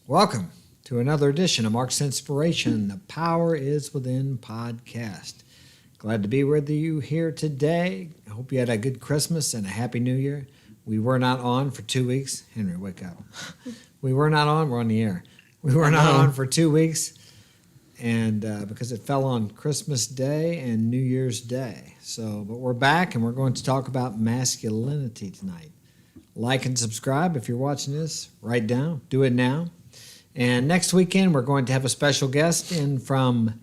Welcome to another edition of Mark's Inspiration, The Power is Within podcast. Glad to be with you here today. I hope you had a good Christmas and a Happy New Year. We were not on for 2 weeks. Henry, wake up. We were not on. We're on the air. We were not on for 2 weeks, and because it fell on Christmas Day and New Year's Day. But we're back, and we're going to talk about masculinity tonight. Like and subscribe if you're watching this. Write down. Do it now. And next weekend, we're going to have a special guest in from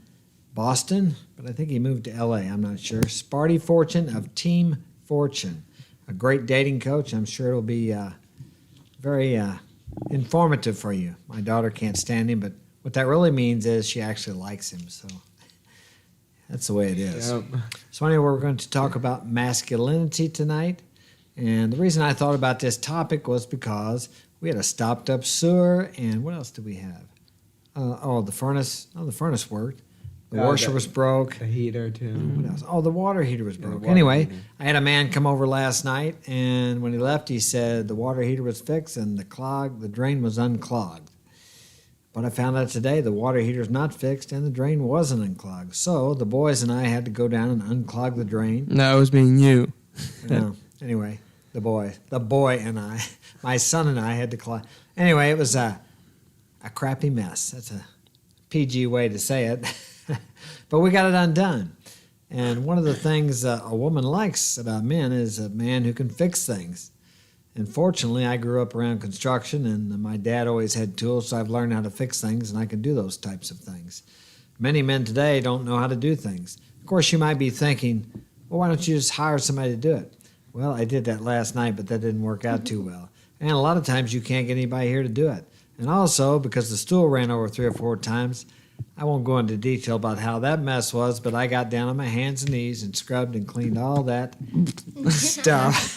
Boston, but I think he moved to L.A. I'm not sure. Sparty Fortune of Team Fortune, a great dating coach. I'm sure it'll be very informative for you. My daughter can't stand him, but what that really means is she actually likes him. So that's the way it is. Yep. So anyway, we're going to talk about masculinity tonight. And the reason I thought about this topic was because we had a stopped up sewer, and what else did we have? The furnace. Oh, the furnace worked. The washer was broke. The heater, too. What else? Oh, the water heater was broke. Heater. I had a man come over last night, and when he left, he said the water heater was fixed and the drain was unclogged. But I found out today the water heater's not fixed and the drain wasn't unclogged. So the boys and I had to go down and unclog the drain. No, it was being you. Anyway, the boy and I, my son and I had to clog. Anyway, it was a crappy mess. That's a PG way to say it. But we got it undone. And one of the things a woman likes about men is a man who can fix things. And fortunately, I grew up around construction, and my dad always had tools, so I've learned how to fix things, and I can do those types of things. Many men today don't know how to do things. Of course, you might be thinking, well, why don't you just hire somebody to do it? Well, I did that last night, but that didn't work out too well. And a lot of times you can't get anybody here to do it. And also, because the stool ran over 3 or 4 times, I won't go into detail about how that mess was, but I got down on my hands and knees and scrubbed and cleaned all that stuff.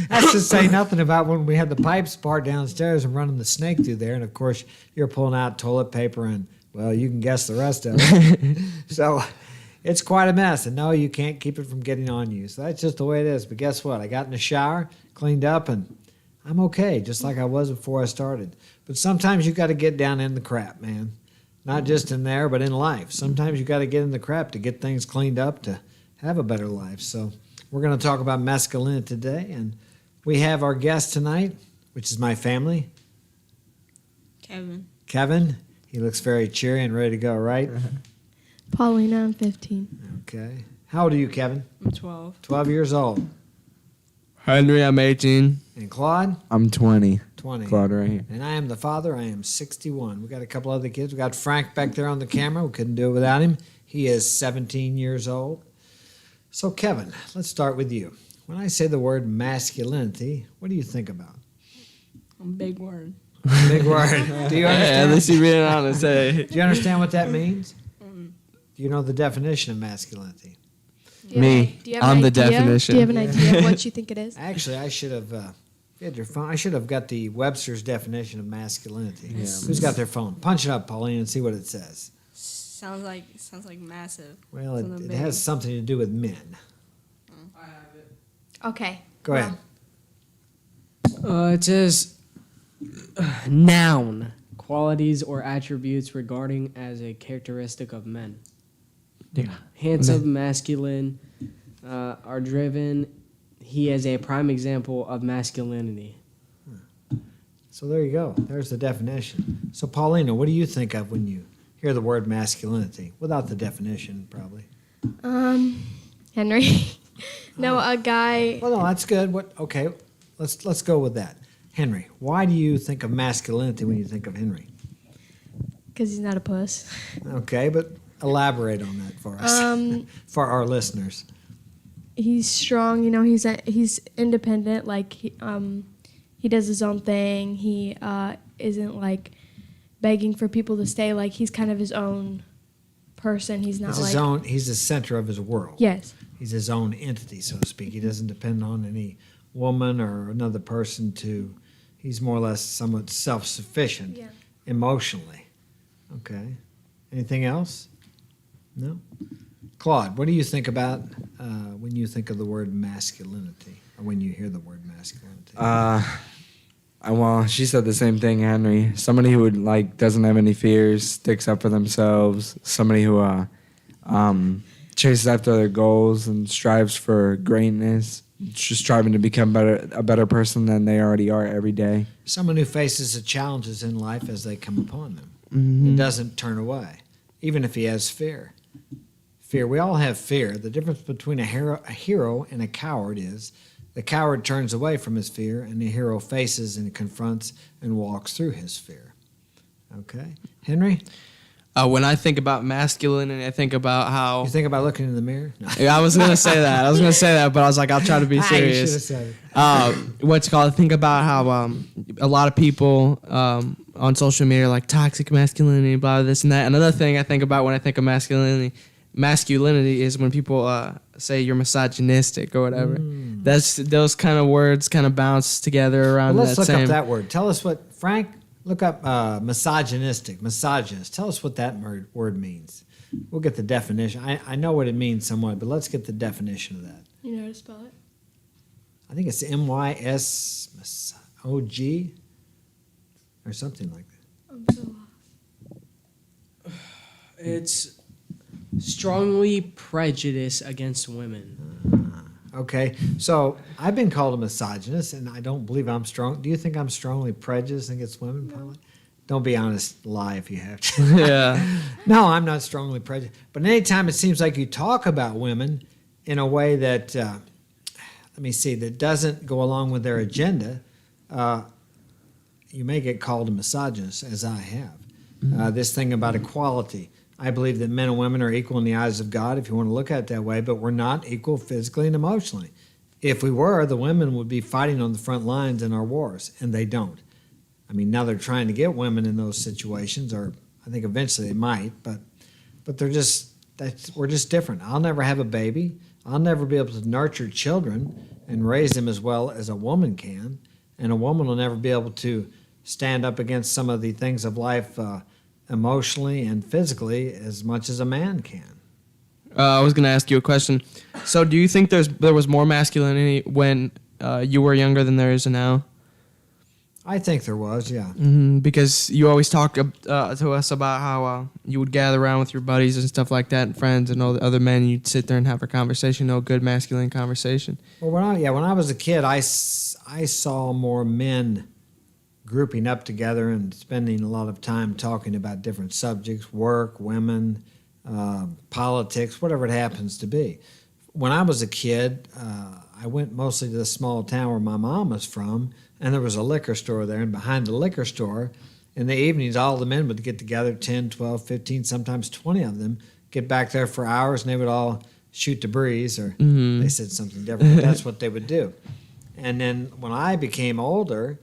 That's to say nothing about when we had the pipes part downstairs and running the snake through there. And, of course, you're pulling out toilet paper and, well, you can guess the rest of it. So it's quite a mess. And, no, you can't keep it from getting on you. So that's just the way it is. But guess what? I got in the shower, cleaned up, and I'm okay, just like I was before I started. But sometimes you got to get down in the crap, man. Not just in there, but in life. Sometimes you got to get in the crap to get things cleaned up to have a better life. So we're going to talk about masculinity today, and we have our guest tonight, which is my family. Kevin. He looks very cheery and ready to go, right? Paulina, I'm 15. Okay. How old are you, Kevin? I'm 12. 12 years old. Henry, I'm 18. And Claude? I'm 20. 20. Claude right here. And I am the father. I am 61. We got a couple other kids. We got Frank back there on the camera. We couldn't do it without him. He is 17 years old. So, Kevin, let's start with you. When I say the word masculinity, what do you think about? A big word. Big word. Do you understand? At least you read it on and say. Do you understand what that means? Do you know the definition of masculinity? Me. I'm the definition. Do you have an idea of what you think it is? Actually, I should have. If you had your phone, I should have got the Webster's definition of masculinity. Yeah. Who's got their phone? Punch it up, Pauline, and see what it says. Sounds like massive. Well, it has something to do with men. I have it. Okay. Go ahead. It says noun, qualities or attributes regarding as a characteristic of men. Yeah. Handsome, masculine, are driven. He is a prime example of masculinity. So there you go. There's the definition. So, Paulina, what do you think of when you hear the word masculinity? Without the definition, probably. Henry. No, a guy. Well, no, that's good. Okay, let's go with that. Henry, why do you think of masculinity when you think of Henry? Because he's not a puss. Okay, but elaborate on that for us, for our listeners. He's strong. You know, he's independent. Like he does his own thing. He isn't like begging for people to stay. Like he's kind of his own person. He's not He's the center of his world. Yes. He's his own entity, so to speak. He doesn't depend on any woman or another person to. He's more or less somewhat self-sufficient emotionally. Okay. Anything else? No? Claude, what do you think about when you think of the word masculinity, or when you hear the word masculinity? Well, she said the same thing, Henry. Somebody who would doesn't have any fears, sticks up for themselves. Somebody who chases after their goals and strives for greatness, just striving to become a better person than they already are every day. Someone who faces the challenges in life as they come upon them. Mm-hmm. He doesn't turn away, even if he has fear. Fear. We all have fear. The difference between a hero and a coward is the coward turns away from his fear, and the hero faces and confronts and walks through his fear. Okay, Henry. When I think about masculinity, I think about how You think about looking in the mirror? No. Yeah, I was gonna say that, but I was like, I'll try to be You should have serious. said it. What's it called? Think about how a lot of people on social media are like toxic masculinity, blah, this and that. Another thing I think about when I think of masculinity is when people say you're misogynistic or whatever. That's those kind of words kind of bounce together around Well, let's that look same. up that word. Tell us what, Frank, look up misogynistic, misogynist. Tell us what that word means. We'll get the definition. I know what it means somewhat, but let's get the definition of that. You know how to spell it? I think it's MYSOG or something like that. I'm so lost. It's strongly prejudice against women. Okay, so I've been called a misogynist, and I don't believe I'm strong. Do you think I'm strongly prejudiced against women, Paula? Don't be honest. Lie if you have to. Yeah. No, I'm not strongly prejudiced. But anytime it seems like you talk about women in a way that, that doesn't go along with their agenda, you may get called a misogynist, as I have. This thing about equality. I believe that men and women are equal in the eyes of God, if you want to look at it that way, but we're not equal physically and emotionally. If we were, the women would be fighting on the front lines in our wars, and they don't. I mean, now they're trying to get women in those situations, or I think eventually they might, but we're just different. I'll never have a baby. I'll never be able to nurture children and raise them as well as a woman can, and a woman will never be able to stand up against some of the things of life emotionally and physically as much as a man can. I was going to ask you a question. So do you think there was more masculinity when you were younger than there is now? I think there was, yeah. Because you always talk to us about how you would gather around with your buddies and stuff like that and friends and all the other men, and you'd sit there and have a conversation, good masculine conversation. Well, when I was a kid, I saw more men grouping up together and spending a lot of time talking about different subjects, work, women, politics, whatever it happens to be. When I was a kid, I went mostly to the small town where my mom was from, and there was a liquor store there, and behind the liquor store, in the evenings, all the men would get together, 10, 12, 15, sometimes 20 of them, get back there for hours, and they would all shoot the breeze, or they said something different, but that's what they would do. And then when I became older,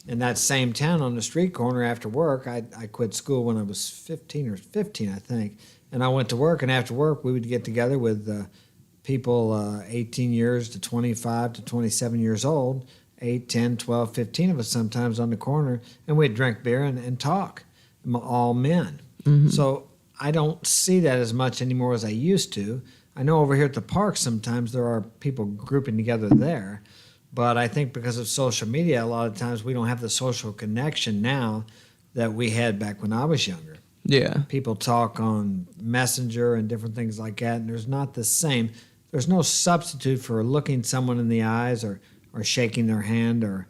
in that same town on the street corner after work, I quit school when I was 15, I think, and I went to work, and after work, we would get together with people 18 years to 25 to 27 years old, 8, 10, 12, 15 of us sometimes on the corner, and we'd drink beer and talk, all men. So I don't see that as much anymore as I used to. I know over here at the park sometimes there are people grouping together there, but I think because of social media, a lot of times we don't have the social connection now that we had back when I was younger. Yeah. People talk on Messenger and different things like that, and there's not the same. There's no substitute for looking someone in the eyes or shaking their hand or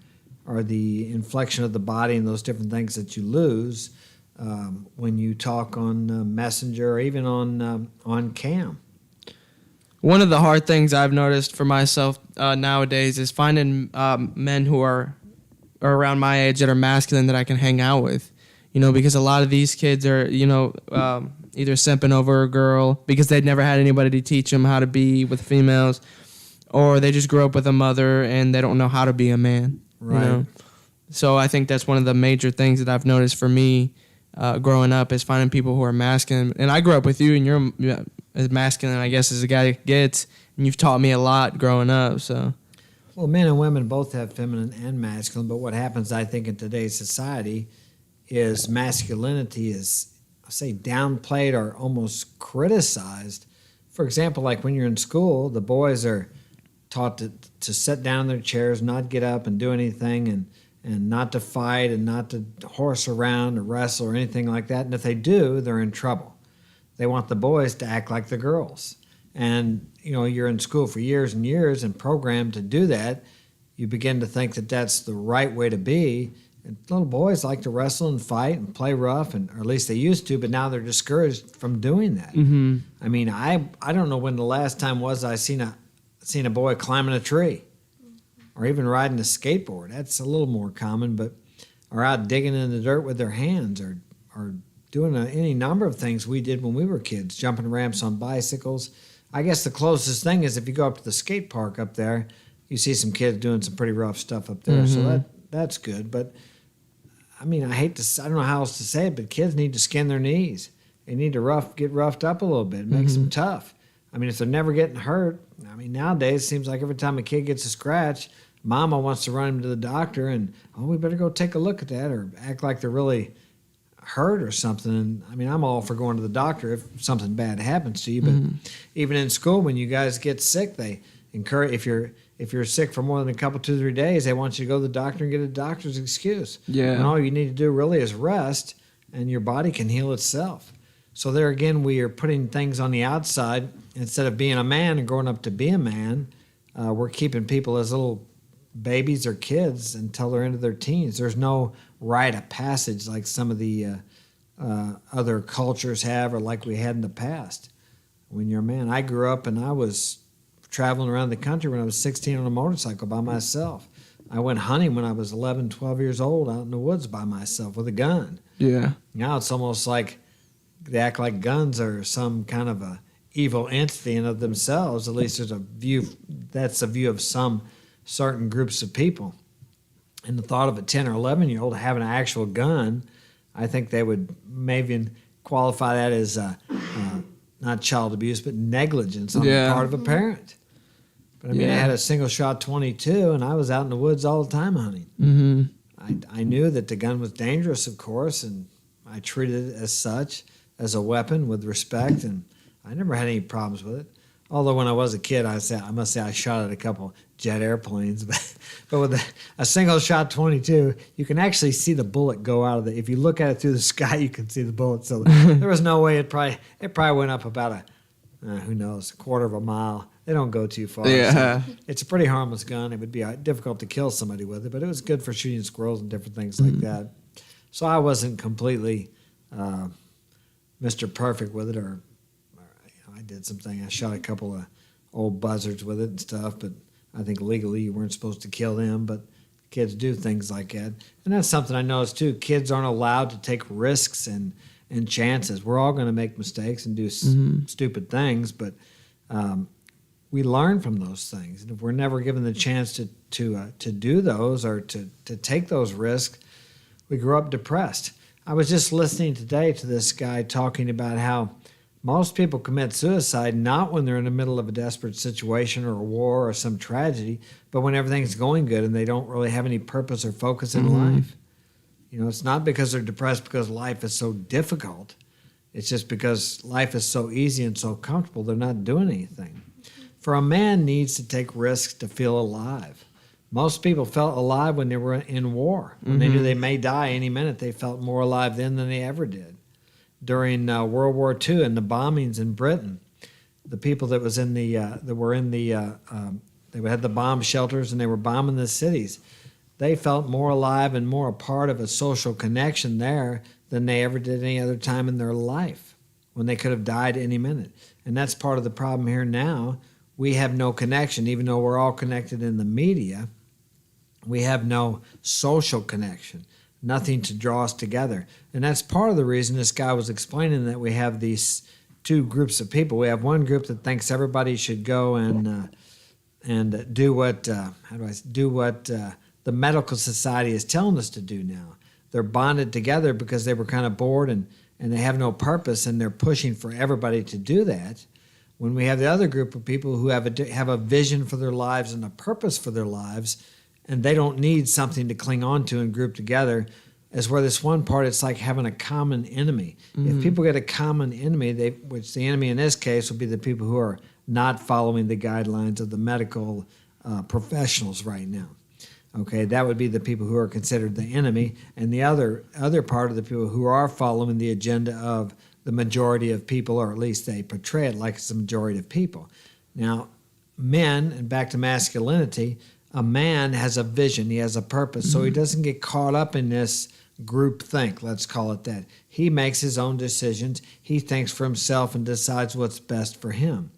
the inflection of the body and those different things that you lose when you talk on Messenger or even on cam. One of the hard things I've noticed for myself nowadays is finding men who are around my age that are masculine that I can hang out with. Because a lot of these kids are, either simping over a girl because they'd never had anybody to teach them how to be with females, or they just grew up with a mother and they don't know how to be a man. Right. So I think that's one of the major things that I've noticed for me growing up is finding people who are masculine. And I grew up with you, and you're as masculine, I guess, as a guy gets, and you've taught me a lot growing up. So, well, men and women both have feminine and masculine, but what happens, I think, in today's society is masculinity is, I say, downplayed or almost criticized. For example, like when you're in school, the boys are taught to sit down in their chairs, not get up and do anything, and not to fight and not to horse around or wrestle or anything like that. And if they do, they're in trouble. They want the boys to act like the girls. And, you're in school for years and years and programmed to do that. You begin to think that that's the right way to be. And little boys like to wrestle and fight and play rough, or at least they used to, but now they're discouraged from doing that. Mm-hmm. I mean, I don't know when the last time was I seen a boy climbing a tree or even riding a skateboard. That's a little more common, or out digging in the dirt with their hands or doing any number of things we did when we were kids, jumping ramps on bicycles. I guess the closest thing is if you go up to the skate park up there, you see some kids doing some pretty rough stuff up there. Mm-hmm. So that's good. But I mean, I don't know how else to say it, but kids need to skin their knees. They need to get roughed up a little bit, makes them tough. I mean, if they're never getting hurt, I mean, nowadays it seems like every time a kid gets a scratch, mama wants to run him to the doctor and, we better go take a look at that, or act like they're really hurt or something. And I mean, I'm all for going to the doctor if something bad happens to you, but even in school, when you guys get sick, they encourage, if you're sick for more than a couple, 2-3 days, they want you to go to the doctor and get a doctor's excuse. Yeah. And all you need to do really is rest, and your body can heal itself. So there again, we are putting things on the outside. Instead of being a man and growing up to be a man, we're keeping people as little babies or kids until they're into their teens. There's no rite of passage like some of the other cultures have, or like we had in the past. When you're a man, I grew up and I was traveling around the country when I was 16 on a motorcycle by myself. I went hunting when I was 11, 12 years old out in the woods by myself with a gun. Yeah. Now it's almost like they act like guns are some kind of a evil entity in of themselves. At least that's a view of some certain groups of people. And the thought of a 10 or 11-year-old having an actual gun, I think they would maybe qualify that as not child abuse, but negligence on the part of a parent. But I mean, I had a single-shot .22, and I was out in the woods all the time hunting. Mm-hmm. I knew that the gun was dangerous, of course, and I treated it as such, as a weapon with respect, and I never had any problems with it. Although when I was a kid, I must say I shot at a couple jet airplanes, but with a single-shot .22, you can actually see the bullet go out of if you look at it through the sky, you can see the bullet. So there was no way it probably went up about a quarter of a mile. They don't go too far. Yeah. So it's a pretty harmless gun. It would be difficult to kill somebody with it, but it was good for shooting squirrels and different things like that. So I wasn't completely Mr. Perfect with it, or I did something. I shot a couple of old buzzards with it and stuff, but I think legally you weren't supposed to kill them, but kids do things like that. And that's something I noticed too. Kids aren't allowed to take risks and chances. We're all going to make mistakes and do stupid things, but we learn from those things. And if we're never given the chance to do those or to take those risks, we grow up depressed. I was just listening today to this guy talking about how most people commit suicide not when they're in the middle of a desperate situation or a war or some tragedy, but when everything's going good and they don't really have any purpose or focus in life. It's not because they're depressed because life is so difficult. It's just because life is so easy and so comfortable, they're not doing anything. For a man needs to take risks to feel alive. Most people felt alive when they were in war. When they knew they may die any minute, they felt more alive then than they ever did. During World War II and the bombings in Britain, the people that was in the they had the bomb shelters and they were bombing the cities. They felt more alive and more a part of a social connection there than they ever did any other time in their life, when they could have died any minute. And that's part of the problem here now. We have no connection, even though we're all connected in the media. We have no social connection, nothing to draw us together. And that's part of the reason this guy was explaining that we have these two groups of people. We have one group that thinks everybody should go and do what the medical society is telling us to do now. They're bonded together because they were kind of bored and they have no purpose, and they're pushing for everybody to do that. When we have the other group of people who have a vision for their lives and a purpose for their lives, and they don't need something to cling on to and group together, as where this one part, it's like having a common enemy. If people get a common enemy, which the enemy in this case would be the people who are not following the guidelines of the medical professionals right now. Okay, that would be the people who are considered the enemy, and the other part of the people who are following the agenda of the majority of people, or at least they portray it like it's the majority of people. Now, men, and back to masculinity, a man has a vision, he has a purpose, so he doesn't get caught up in this group think, let's call it that. He makes his own decisions, he thinks for himself and decides what's best for him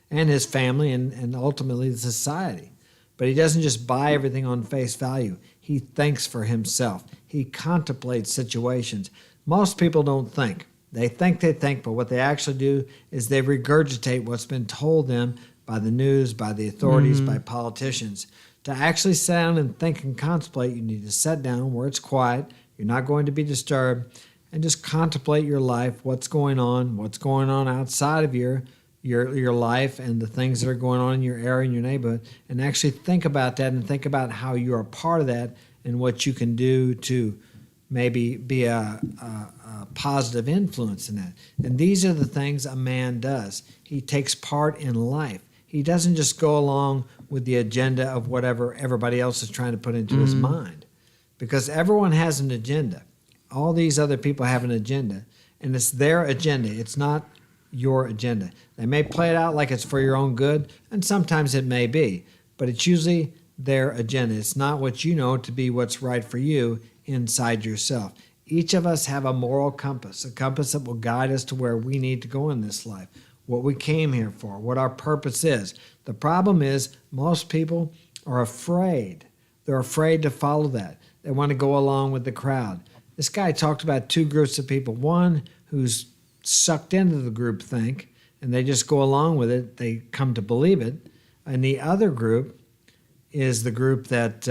and his family and ultimately the society. But he doesn't just buy everything on face value. He thinks for himself. He contemplates situations. Most people don't think. They think, but what they actually do is they regurgitate what's been told them by the news, by the authorities, by politicians. To actually sit down and think and contemplate, you need to sit down where it's quiet, you're not going to be disturbed, and just contemplate your life, what's going on outside of your life and the things that are going on in your area, in your neighborhood, and actually think about that and think about how you're a part of that and what you can do to maybe be a positive influence in that. And these are the things a man does. He takes part in life. He doesn't just go along with the agenda of whatever everybody else is trying to put into his mind, because everyone has an agenda. All these other people have an agenda, and it's their agenda. It's not your agenda. They may play it out like it's for your own good, and sometimes it may be, but it's usually their agenda. It's not what you know to be what's right for you inside yourself. Each of us have a moral compass, a compass that will guide us to where we need to go in this life, what we came here for, what our purpose is. The problem is most people are afraid. They're afraid to follow that. They want to go along with the crowd. This guy talked about two groups of people. One who's sucked into the group think, and they just go along with it. They come to believe it. And the other group is the group that,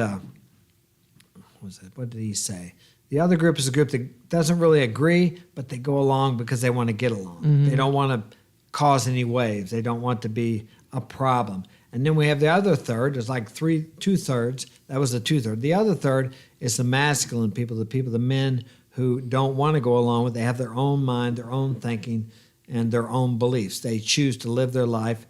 what did he say? The other group is a group that doesn't really agree, but they go along because they want to get along. They don't want to cause any waves. They don't want to be a problem. And then we have the other third. There's like two-thirds. That was the two-third. The other third is the masculine people, the men who don't want to go along with it. They have their own mind, their own thinking, and their own beliefs. They choose to live their life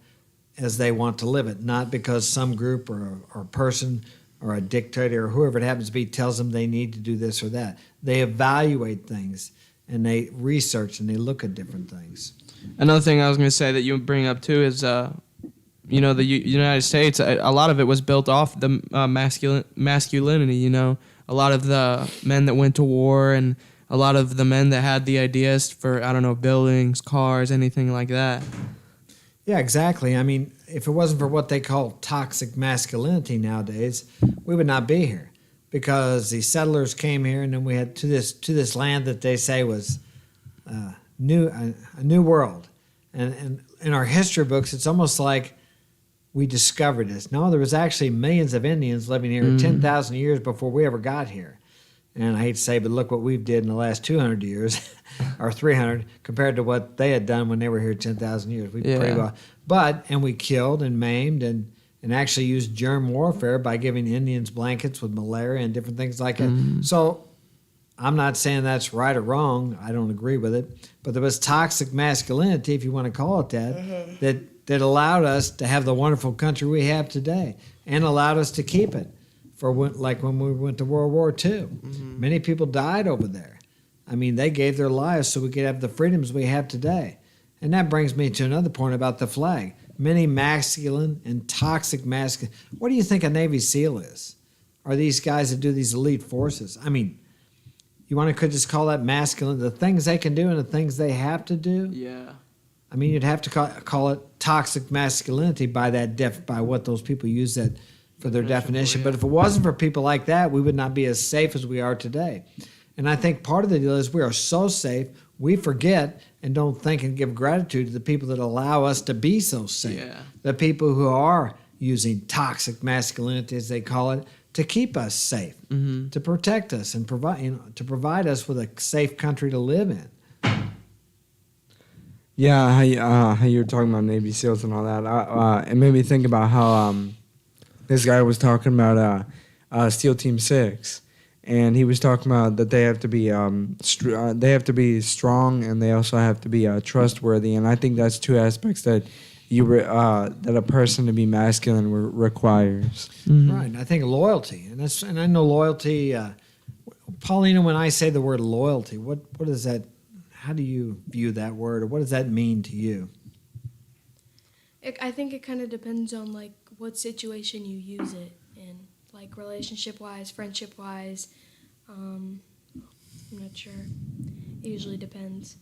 as they want to live it, not because some group or a person or a dictator or whoever it happens to be tells them they need to do this or that. They evaluate things, and they research, and they look at different things. Another thing I was going to say that you bring up too is, the United States. A lot of it was built off the masculinity. A lot of the men that went to war and a lot of the men that had the ideas for, buildings, cars, anything like that. Yeah, exactly. I mean, if it wasn't for what they call toxic masculinity nowadays, we would not be here, because the settlers came here, and then we had to this land that they say was a new world. And in our history books, it's almost like we discovered this. No, there was actually millions of Indians living here 10,000 years before we ever got here. And I hate to say, but look what we've did in the last 200 years, or 300, compared to what they had done when they were here 10,000 years. We pretty well. And we killed and maimed and actually used germ warfare by giving Indians blankets with malaria and different things like that. So I'm not saying that's right or wrong. I don't agree with it. But there was toxic masculinity, if you want to call it that, that allowed us to have the wonderful country we have today, and allowed us to keep it for when we went to World War II. Many people died over there. I mean, they gave their lives so we could have the freedoms we have today. And that brings me to another point about the flag. Many masculine and toxic masculine. What do you think a Navy SEAL is? Are these guys that do these elite forces? I mean, you could just call that masculine, the things they can do and the things they have to do? Yeah. I mean, you'd have to call it toxic masculinity by what those people use that for their definition. Yeah. But if it wasn't for people like that, we would not be as safe as we are today. And I think part of the deal is we are so safe, we forget and don't think and give gratitude to the people that allow us to be so safe. Yeah. The people who are using toxic masculinity, as they call it, to keep us safe, to protect us and to provide us with a safe country to live in. Yeah, how you were talking about Navy SEALs and all that. It made me think about how this guy was talking about SEAL Team 6, and he was talking about that they have to be strong, and they also have to be trustworthy. And I think that's two aspects that that a person to be masculine requires. Right. And I think loyalty, and I know loyalty. Paulina, when I say the word loyalty, what is that? How do you view that word, or what does that mean to you? I think it kind of depends on like what situation you use it in, like relationship wise, friendship wise. I'm not sure. It usually depends.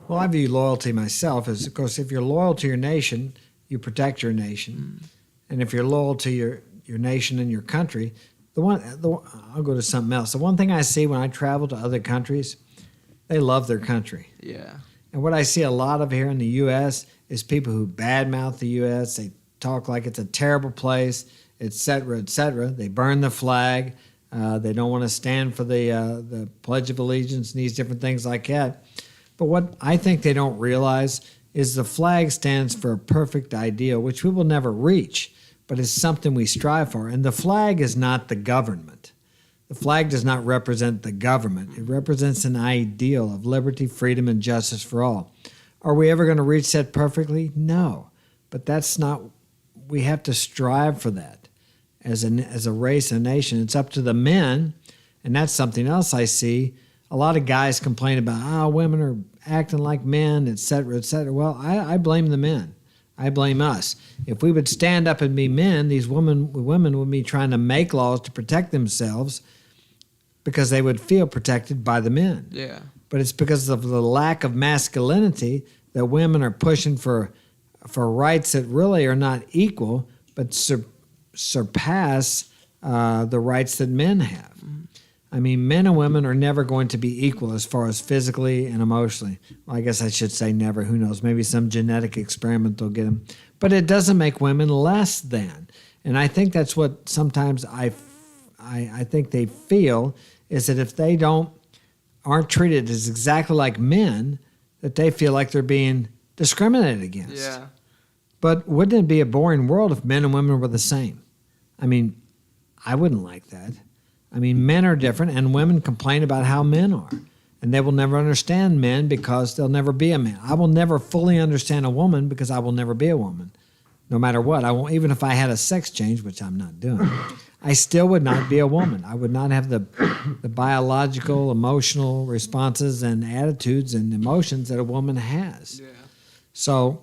Well, I view loyalty myself as, of course, if you're loyal to your nation, you protect your nation, and if you're loyal to your nation and your country, I'll go to something else. The one thing I see when I travel to other countries, they love their country. Yeah. And what I see a lot of here in the U.S. is people who badmouth the U.S. They talk like it's a terrible place, et cetera, et cetera. They burn the flag. They don't want to stand for the Pledge of Allegiance and these different things like that. But what I think they don't realize is the flag stands for a perfect ideal, which we will never reach, but it's something we strive for. And the flag is not the government. The flag does not represent the government. It represents an ideal of liberty, freedom, and justice for all. Are we ever going to reach that perfectly? No. But that's not, we have to strive for that as a race and a nation. It's up to the men, and that's something else I see. A lot of guys complain about, women are acting like men, et cetera, et cetera. Well, I blame the men. I blame us. If we would stand up and be men, these women would be trying to make laws to protect themselves because they would feel protected by the men. Yeah. But it's because of the lack of masculinity that women are pushing for rights that really are not equal, but surpass the rights that men have. I mean, men and women are never going to be equal as far as physically and emotionally. Well, I guess I should say never. Who knows? Maybe some genetic experiment will get them. But it doesn't make women less than. And I think that's what sometimes I think they feel, is that if they aren't treated as exactly like men, that they feel like they're being discriminated against. Yeah. But wouldn't it be a boring world if men and women were the same? I mean, I wouldn't like that. I mean, men are different, and women complain about how men are. And they will never understand men because they'll never be a man. I will never fully understand a woman because I will never be a woman, no matter what. I won't, even if I had a sex change, which I'm not doing, I still would not be a woman. I would not have the biological, emotional responses and attitudes and emotions that a woman has. Yeah. So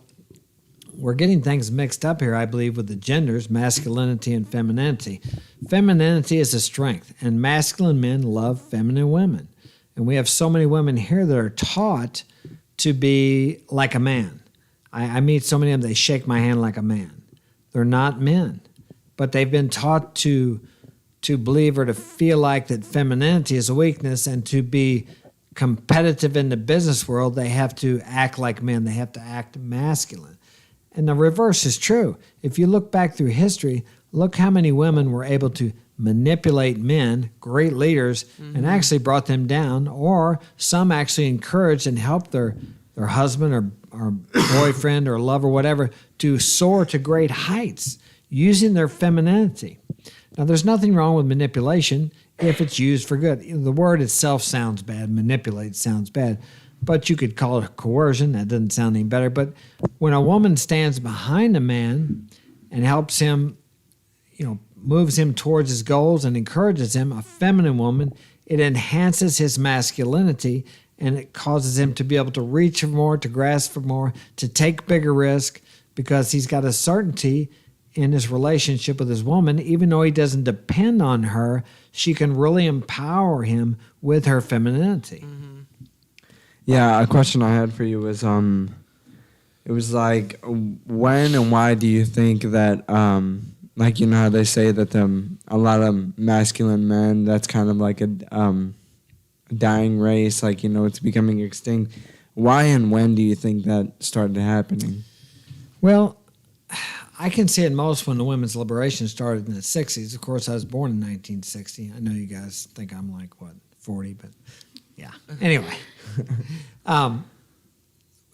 we're getting things mixed up here, I believe, with the genders, masculinity and femininity. Femininity is a strength, and masculine men love feminine women. And we have so many women here that are taught to be like a man. I meet so many of them, they shake my hand like a man. They're not men, but they've been taught to believe or to feel like that femininity is a weakness, and to be competitive in the business world, they have to act like men. They have to act masculine. And the reverse is true. If you look back through history, look how many women were able to manipulate men, great leaders, and actually brought them down, or some actually encouraged and helped their husband or boyfriend or lover, whatever, to soar to great heights using their femininity. Now, there's nothing wrong with manipulation if it's used for good. The word itself sounds bad. Manipulate sounds bad. But you could call it coercion. That doesn't sound any better. But when a woman stands behind a man and helps him, moves him towards his goals and encourages him, a feminine woman, it enhances his masculinity, and it causes him to be able to reach for more, to grasp for more, to take bigger risk, because he's got a certainty in his relationship with his woman. Even though he doesn't depend on her, she can really empower him with her femininity. Yeah, a question I had for you was, it was like, when and why do you think that, like, how they say that a lot of masculine men, that's kind of like a dying race, like, it's becoming extinct. Why and when do you think that started happening? Well, I can see it most when the women's liberation started in the 60s. Of course, I was born in 1960. I know you guys think I'm like, 40, but yeah. Anyway.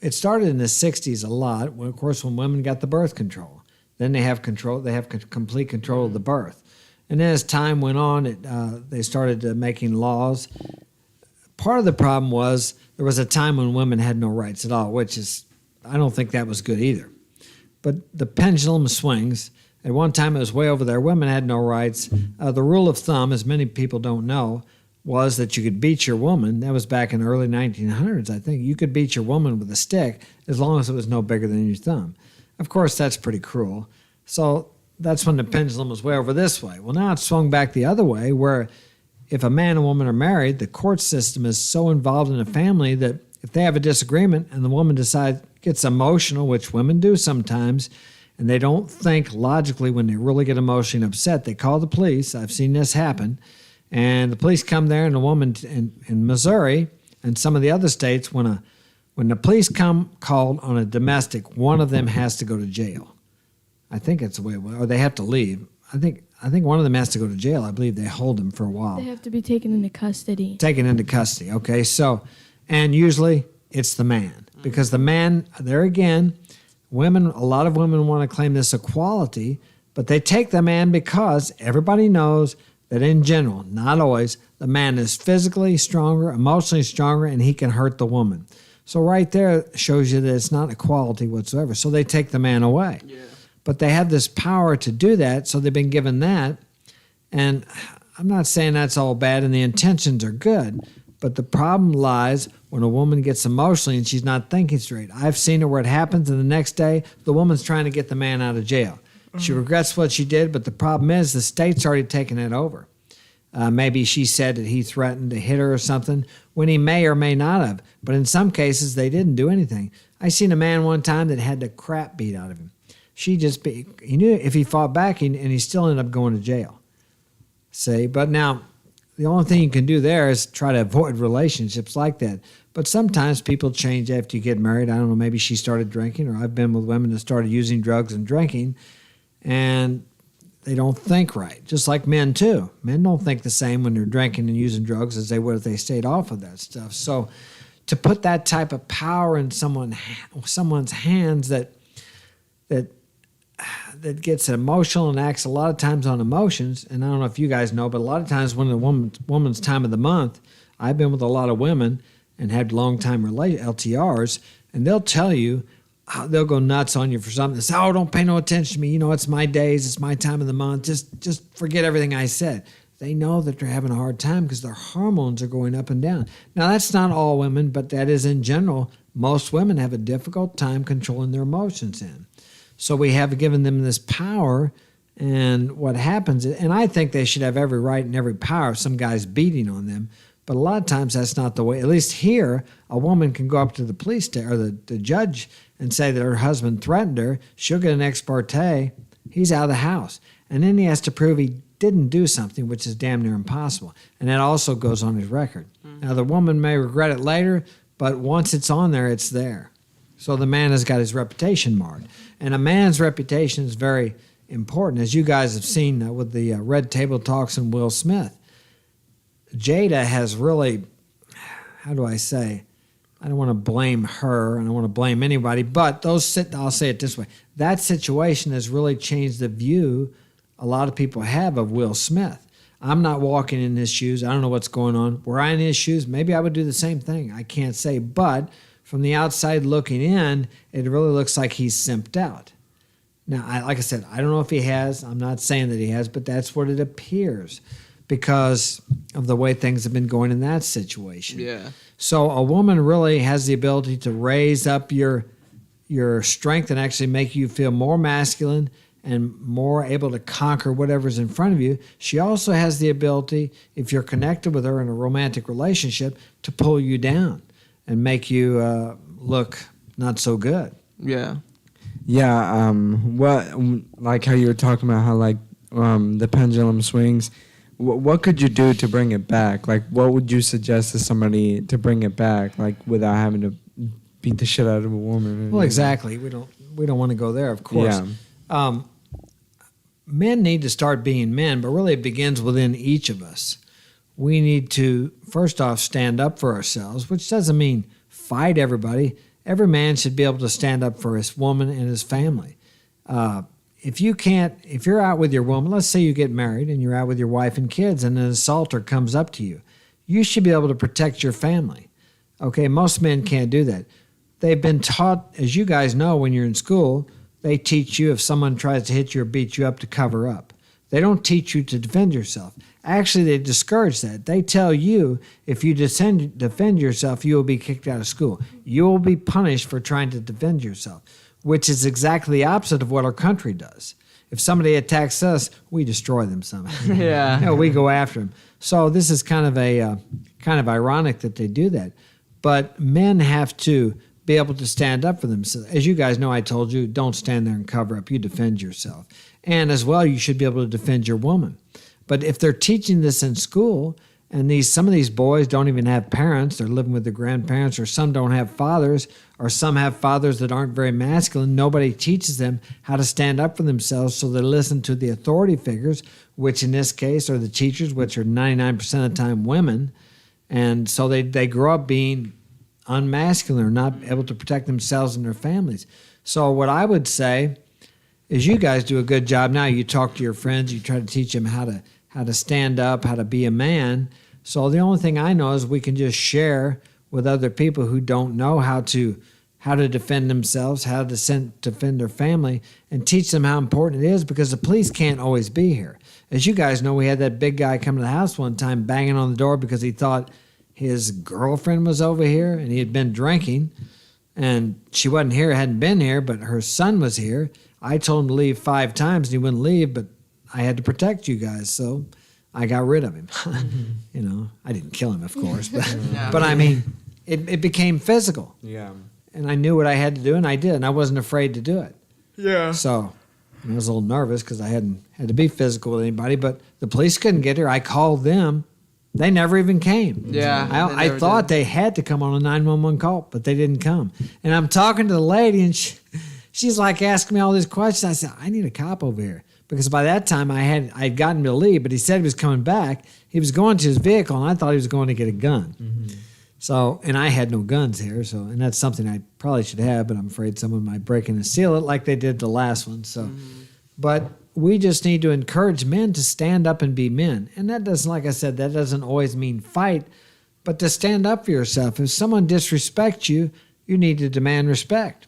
It started in the 60s a lot, of course, when women got the birth control. Then they have complete control of the birth. And then as time went on, they started making laws. Part of the problem was there was a time when women had no rights at all, which is, I don't think that was good either. but the pendulum swings. At one time, it was way over there. Women had no rights. The rule of thumb, as many people don't know, was that you could beat your woman. That was back in the early 1900s, I think. You could beat your woman with a stick as long as it was no bigger than your thumb. Of course, that's pretty cruel. So that's when the pendulum was way over this way. Well, now it's swung back the other way, where if a man and woman are married, the court system is so involved in the family that if they have a disagreement and the woman gets emotional, which women do sometimes, and they don't think logically when they really get emotionally upset, they call the police. I've seen this happen. And the police come there, and the woman in Missouri and some of the other states, when the police come called on a domestic, one of them has to go to jail. I think it's the way, or they have to leave. I think one of them has to go to jail. I believe they hold them for a while. They have to be taken into custody. Taken into custody. Okay, so, and usually it's the man, because the man, there again, a lot of women want to claim this equality, but they take the man because everybody knows that in general, not always, the man is physically stronger, emotionally stronger, and he can hurt the woman. So right there shows you that it's not equality whatsoever. So they take the man away. Yeah. But they have this power to do that, so they've been given that. And I'm not saying that's all bad and the intentions are good, but the problem lies when a woman gets emotionally and she's not thinking straight. I've seen it where it happens, and the next day, the woman's trying to get the man out of jail. She regrets what she did, but the problem is the state's already taken it over. Maybe she said that he threatened to hit her or something when he may or may not have. But in some cases, they didn't do anything. I seen a man one time that had the crap beat out of him. He knew if he fought back, and he still ended up going to jail. See, but now the only thing you can do there is try to avoid relationships like that. But sometimes people change after you get married. I don't know, maybe she started drinking, or I've been with women that started using drugs and drinking, and they don't think right, just like men too. Men don't think the same when they're drinking and using drugs as they would if they stayed off of that stuff. So to put that type of power in someone's hands that gets emotional and acts a lot of times on emotions, and I don't know if you guys know, but a lot of times when the woman's time of the month, I've been with a lot of women and had long-time LTRs, and they'll tell you, they'll go nuts on you for something. They say, oh, don't pay no attention to me. You know, it's my days. It's my time of the month. Just forget everything I said. They know that they're having a hard time because their hormones are going up and down. Now, that's not all women, but that is in general. Most women have a difficult time controlling their emotions in. So we have given them this power, and what happens is, and I think they should have every right and every power if some guy's beating on them, but a lot of times that's not the way. At least here, a woman can go up to the police or the judge and say that her husband threatened her. She'll get an ex parte. He's out of the house. And then he has to prove he didn't do something, which is damn near impossible. And that also goes on his record. Mm-hmm. Now, the woman may regret it later, but once it's on there, it's there. So the man has got his reputation marred. And a man's reputation is very important, as you guys have seen with the Red Table Talks and Will Smith. Jada has really, how do I say, I don't want to blame her, and I don't want to blame anybody, but I'll say it this way. That situation has really changed the view a lot of people have of Will Smith. I'm not walking in his shoes. I don't know what's going on. Were I in his shoes, maybe I would do the same thing. I can't say, but from the outside looking in, it really looks like he's simped out. Now, like I said, I don't know if he has. I'm not saying that he has, but that's what it appears because of the way things have been going in that situation. Yeah. So a woman really has the ability to raise up your strength and actually make you feel more masculine and more able to conquer whatever's in front of you. She also has the ability, if you're connected with her in a romantic relationship, to pull you down and make you look not so good. Yeah. Yeah, what, like how you were talking about how like the pendulum swings. What could you do to bring it back? Like, what would you suggest to somebody to bring it back, like without having to beat the shit out of a woman? Well, exactly. We don't want to go there, of course. Yeah. Men need to start being men, but really it begins within each of us. We need to, first off, stand up for ourselves, which doesn't mean fight everybody. Every man should be able to stand up for his woman and his family. If you're out with your woman, let's say you get married and you're out with your wife and kids and an assaulter comes up to you, you should be able to protect your family. Okay, most men can't do that. They've been taught, as you guys know when you're in school, they teach you if someone tries to hit you or beat you up to cover up. They don't teach you to defend yourself. Actually, they discourage that. They tell you if you defend yourself, you will be kicked out of school. You will be punished for trying to defend yourself, which is exactly the opposite of what our country does. If somebody attacks us, we destroy them somehow. Yeah. You know, we go after them. So this is kind of ironic that they do that. But men have to be able to stand up for themselves. As you guys know, I told you, don't stand there and cover up. You defend yourself. And as well, you should be able to defend your woman. But if they're teaching this in school, and some of these boys don't even have parents, they're living with their grandparents, or some don't have fathers, or some have fathers that aren't very masculine, nobody teaches them how to stand up for themselves, so they listen to the authority figures, which in this case are the teachers, which are 99% of the time women. And so they grow up being unmasculine or not able to protect themselves and their families. So what I would say is you guys do a good job now. You talk to your friends, you try to teach them how to stand up, how to be a man. So the only thing I know is we can just share with other people who don't know how to defend themselves, how to defend their family, and teach them how important it is, because the police can't always be here. As you guys know, we had that big guy come to the house one time banging on the door because he thought his girlfriend was over here and he had been drinking, and she wasn't here, hadn't been here, but her son was here. I told him to leave 5 times and he wouldn't leave, but I had to protect you guys, so I got rid of him. You know, I didn't kill him, of course, but I mean, it became physical. Yeah. And I knew what I had to do, and I did, and I wasn't afraid to do it. Yeah. So I was a little nervous because I hadn't had to be physical with anybody, but the police couldn't get here. I called them. They never even came. Yeah. I thought they had to come on a 911 call, but they didn't come. And I'm talking to the lady, and she's like asking me all these questions. I said, I need a cop over here. Because by that time I'd gotten him to leave, but he said he was coming back. He was going to his vehicle, and I thought he was going to get a gun. Mm-hmm. So, and I had no guns here, and that's something I probably should have, but I'm afraid someone might break in and steal it like they did the last one. So, But we just need to encourage men to stand up and be men. And that doesn't, like I said, that doesn't always mean fight, but to stand up for yourself. If someone disrespects you, you need to demand respect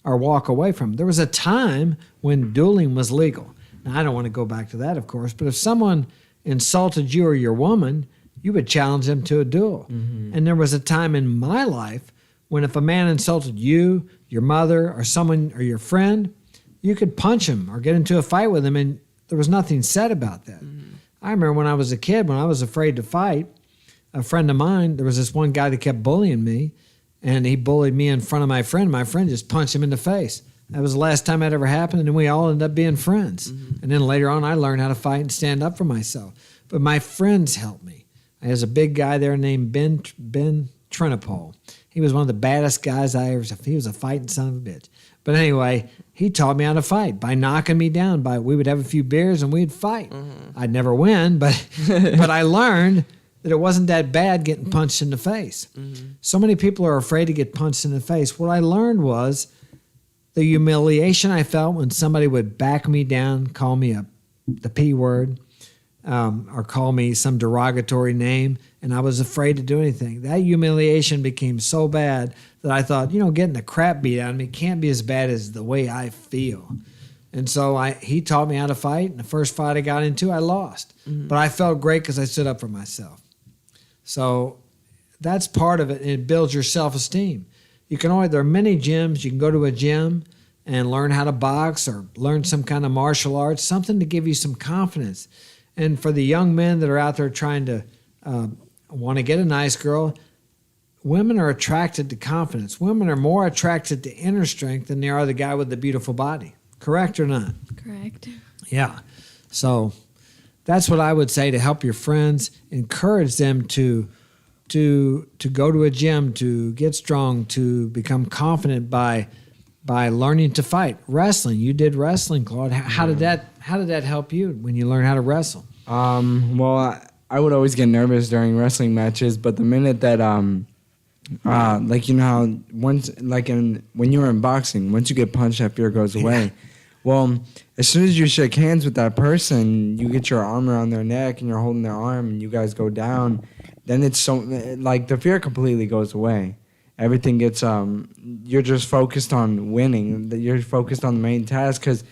or walk away from them. There was a time when dueling was legal. Now, I don't want to go back to that, of course, but if someone insulted you or your woman, you would challenge them to a duel. Mm-hmm. And there was a time in my life when if a man insulted you, your mother, or someone, or your friend, you could punch him or get into a fight with him, and there was nothing said about that. Mm-hmm. I remember when I was a kid, when I was afraid to fight, a friend of mine, there was this one guy that kept bullying me, and he bullied me in front of my friend. My friend just punched him in the face. That was the last time that ever happened, and then we all ended up being friends. Mm-hmm. And then later on, I learned how to fight and stand up for myself. But my friends helped me. There's a big guy there named Ben Trinipol. He was one of the baddest guys I ever saw. He was a fighting son of a bitch. But anyway, he taught me how to fight by knocking me down. We would have a few beers and we'd fight. Mm-hmm. I'd never win, but I learned that it wasn't that bad getting punched in the face. Mm-hmm. So many people are afraid to get punched in the face. What I learned was the humiliation I felt when somebody would back me down, call me the P word, or call me some derogatory name, and I was afraid to do anything. That humiliation became so bad that I thought, getting the crap beat out of me can't be as bad as the way I feel. And so he taught me how to fight, and the first fight I got into, I lost. Mm-hmm. But I felt great because I stood up for myself. So that's part of it, and it builds your self-esteem. There are many gyms. You can go to a gym and learn how to box or learn some kind of martial arts, something to give you some confidence. And for the young men that are out there trying to want to get a nice girl, women are attracted to confidence. Women are more attracted to inner strength than they are the guy with the beautiful body. Correct or not? Correct. Yeah. So that's what I would say to help your friends. Encourage them to go to a gym, to get strong, to become confident by learning to fight. Wrestling. You did wrestling, Claude. How did that help you when you learned how to wrestle? Well, I would always get nervous during wrestling matches, but the minute that when you were in boxing, once you get punched, that fear goes away. Well, as soon as you shake hands with that person, you get your arm around their neck and you're holding their arm and you guys go down, then it's so, the fear completely goes away. everything gets you're just focused on winning. You're focused on the main task because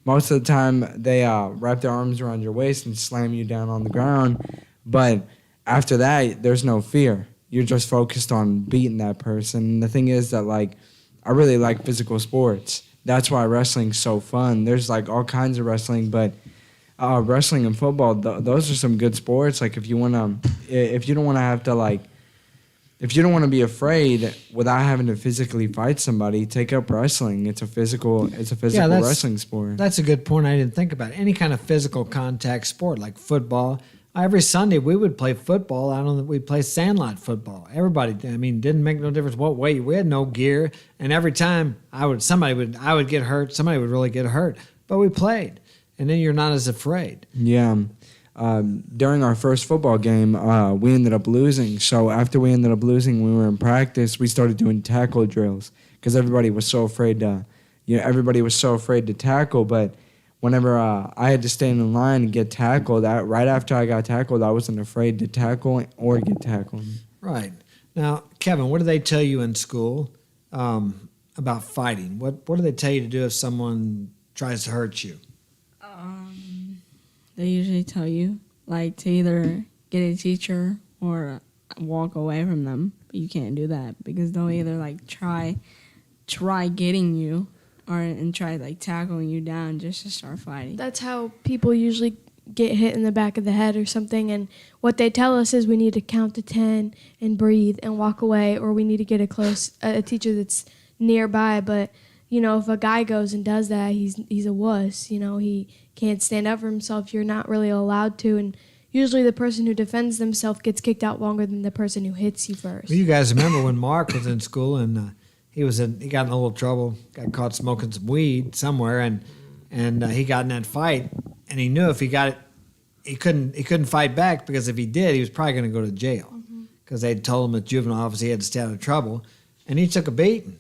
most of the time they wrap their arms around your waist and slam you down on the ground. But after that, there's no fear. You're just focused on beating that person. And the thing is that, like, I really like physical sports. That's why wrestling's so fun. There's, like, all kinds of wrestling, but wrestling and football, those are some good sports. Like, if you don't want to have to, like, if you don't want to be afraid without having to physically fight somebody, take up wrestling. It's a physical wrestling sport. That's a good point. I didn't think about it. Any kind of physical contact sport like football. Every Sunday we would play football. We'd play sandlot football. Everybody, didn't make no difference what way. We had no gear, and every time I would get hurt. Somebody would really get hurt, but we played, and then you're not as afraid. Yeah. During our first football game, we ended up losing. So after we ended up losing, we were in practice. We started doing tackle drills because everybody was so afraid to tackle. But whenever I had to stand in line and get tackled, right after I got tackled, I wasn't afraid to tackle or get tackled. Right. Now, Kevin, what do they tell you in school about fighting? What do they tell you to do if someone tries to hurt you? They usually tell you, like, to either get a teacher or walk away from them. But you can't do that because they'll either, like, try getting you and try, like, tackling you down just to start fighting. That's how people usually get hit in the back of the head or something. And what they tell us is we need to count to 10 and breathe and walk away, or we need to get a teacher that's nearby. But, if a guy goes and does that, he's a wuss. He can't stand up for himself. You're not really allowed to. And usually the person who defends themselves gets kicked out longer than the person who hits you first. Well, you guys remember when Mark was in school and he got in a little trouble, got caught smoking some weed somewhere, and he got in that fight, and he knew if he got it, he couldn't fight back because if he did, he was probably going to go to jail because they'd told him at juvenile office he had to stay out of trouble, and he took a beating,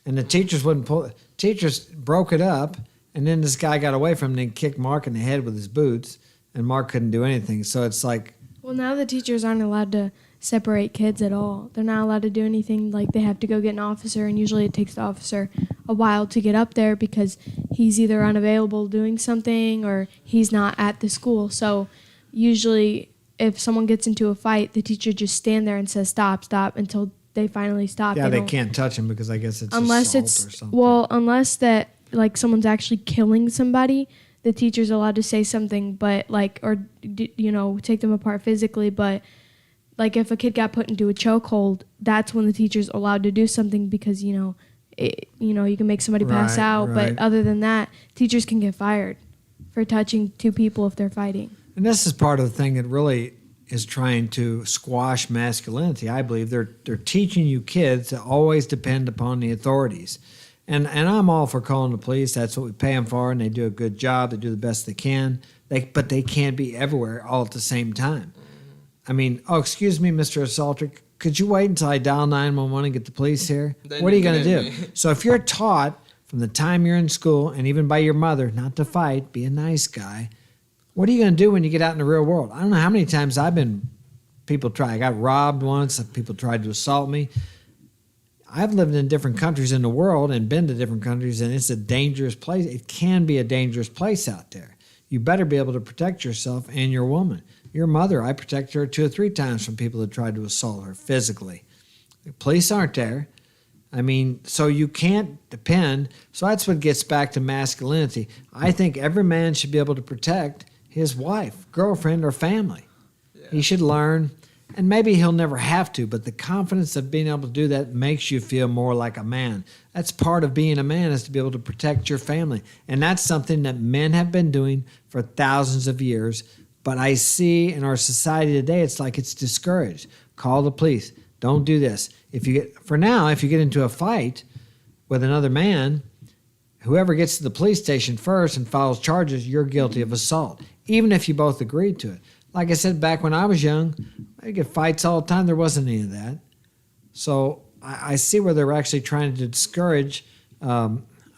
and the teachers wouldn't pull. Teachers broke it up, and then this guy got away from him and kicked Mark in the head with his boots, and Mark couldn't do anything. So it's like, well, now the teachers aren't allowed to separate kids at all. They're not allowed to do anything. Like, they have to go get an officer, and usually it takes the officer a while to get up there because he's either unavailable doing something or he's not at the school. So usually if someone gets into a fight, the teacher just stand there and says stop until they finally stop. yeah, they can't touch him because I guess it's unless assault it's or something. unless that, like, someone's actually killing somebody, the teacher's allowed to say something, but take them apart physically. But like, if a kid got put into a chokehold, that's when the teacher's allowed to do something because you can make somebody pass out. Right. But other than that, teachers can get fired for touching two people if they're fighting. And this is part of the thing that really is trying to squash masculinity. I believe they're teaching you kids to always depend upon the authorities. And I'm all for calling the police. That's what we pay them for, and they do a good job. They do the best they can. But they can't be everywhere all at the same time. Excuse me, Mr. Assaulter, could you wait until I dial 911 and get the police here? Then What are you you're going to gonna do? So if you're taught from the time you're in school and even by your mother not to fight, be a nice guy, what are you going to do when you get out in the real world? I don't know how many times I got robbed once, people tried to assault me. I've lived in different countries in the world and been to different countries, and it's a dangerous place. It can be a dangerous place out there. You better be able to protect yourself and your woman. Your mother, I protected her 2 or 3 times from people that tried to assault her physically. The police aren't there. So you can't depend. So that's what gets back to masculinity. I think every man should be able to protect his wife, girlfriend, or family. Yeah. He should learn, and maybe he'll never have to, but the confidence of being able to do that makes you feel more like a man. That's part of being a man, is to be able to protect your family. And that's something that men have been doing for thousands of years. But I see in our society today, it's like it's discouraged. Call the police. Don't do this. If you get into a fight with another man, whoever gets to the police station first and files charges, you're guilty of assault, even if you both agreed to it. Like I said, back when I was young, I get fights all the time. There wasn't any of that. So I see where they're actually trying to discourage,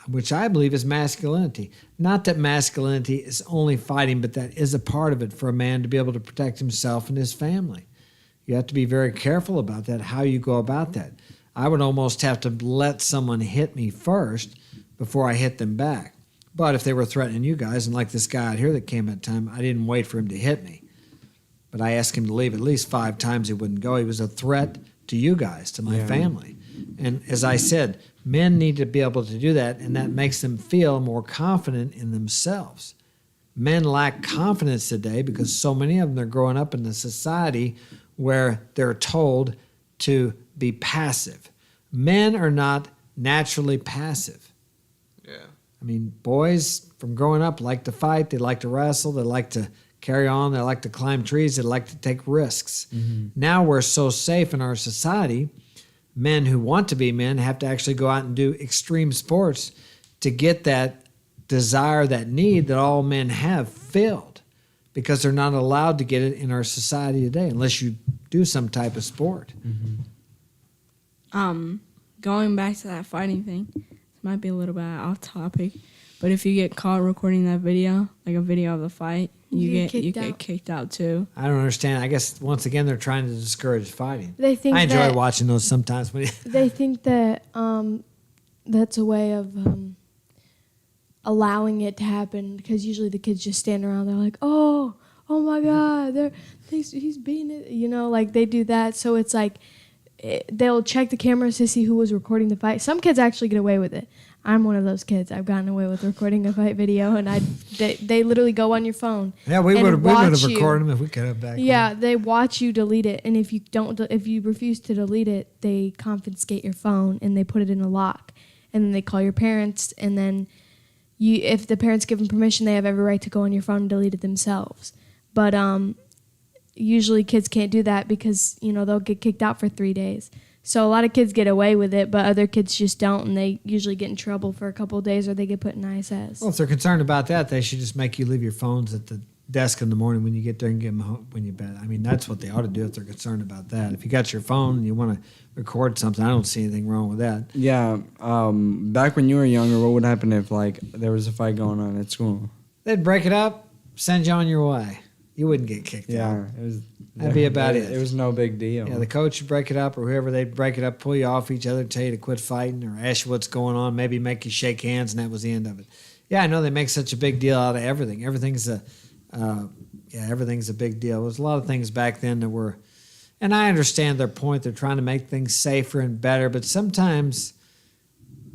which I believe is masculinity. Not that masculinity is only fighting, but that is a part of it for a man to be able to protect himself and his family. You have to be very careful about that, how you go about that. I would almost have to let someone hit me first before I hit them back. But if they were threatening you guys, and like this guy out here that came at time, I didn't wait for him to hit me. But I asked him to leave at least 5 times. He wouldn't go. He was a threat to you guys, to my family. And as I said, men need to be able to do that, and that makes them feel more confident in themselves. Men lack confidence today because so many of them are growing up in a society where they're told to be passive. Men are not naturally passive. Yeah. I mean, boys from growing up like to fight, they like to wrestle, they like to carry on, they like to climb trees, they like to take risks. Now we're so safe in our society, men who want to be men have to actually go out and do extreme sports to get that desire, that need that all men have filled, because they're not allowed to get it in our society today unless you do some type of sport. Going back to that fighting thing, this might be a little bit off topic, but if you get caught recording that video, like a video of the fight, you get kicked out too. I don't understand. I guess once again they're trying to discourage fighting. They think I enjoy that, watching those sometimes. they think that that's a way of allowing it to happen, because usually the kids just stand around. They're like, oh my God, he's beating it. You know, like they do that. So it's like they'll check the cameras to see who was recording the fight. Some kids actually get away with it. I'm one of those kids. I've gotten away with recording a fight video, and they literally go on your phone. Yeah, we would have watch recorded them if we could have back. Yeah, they watch you delete it, and if you refuse to delete it, they confiscate your phone and they put it in a lock, and then they call your parents, and then if the parents give them permission, they have every right to go on your phone and delete it themselves. But usually kids can't do that because they'll get kicked out for 3 days. So a lot of kids get away with it, but other kids just don't, and they usually get in trouble for a couple of days, or they get put in ISS. Well, if they're concerned about that, they should just make you leave your phones at the desk in the morning when you get there and get them home when you bed. I mean, that's what they ought to do if they're concerned about that. If you got your phone and you want to record something, I don't see anything wrong with that. Yeah. Back when you were younger, what would happen if there was a fight going on at school? They'd break it up, send you on your way. You wouldn't get kicked out. Yeah, That'd be about it. It was no big deal. Yeah, the coach would break it up, or whoever, they'd break it up, pull you off each other, tell you to quit fighting, or ask you what's going on, maybe make you shake hands, and that was the end of it. Yeah, I know they make such a big deal out of everything. Everything's a big deal. There was a lot of things back then that were, and I understand their point. They're trying to make things safer and better, but sometimes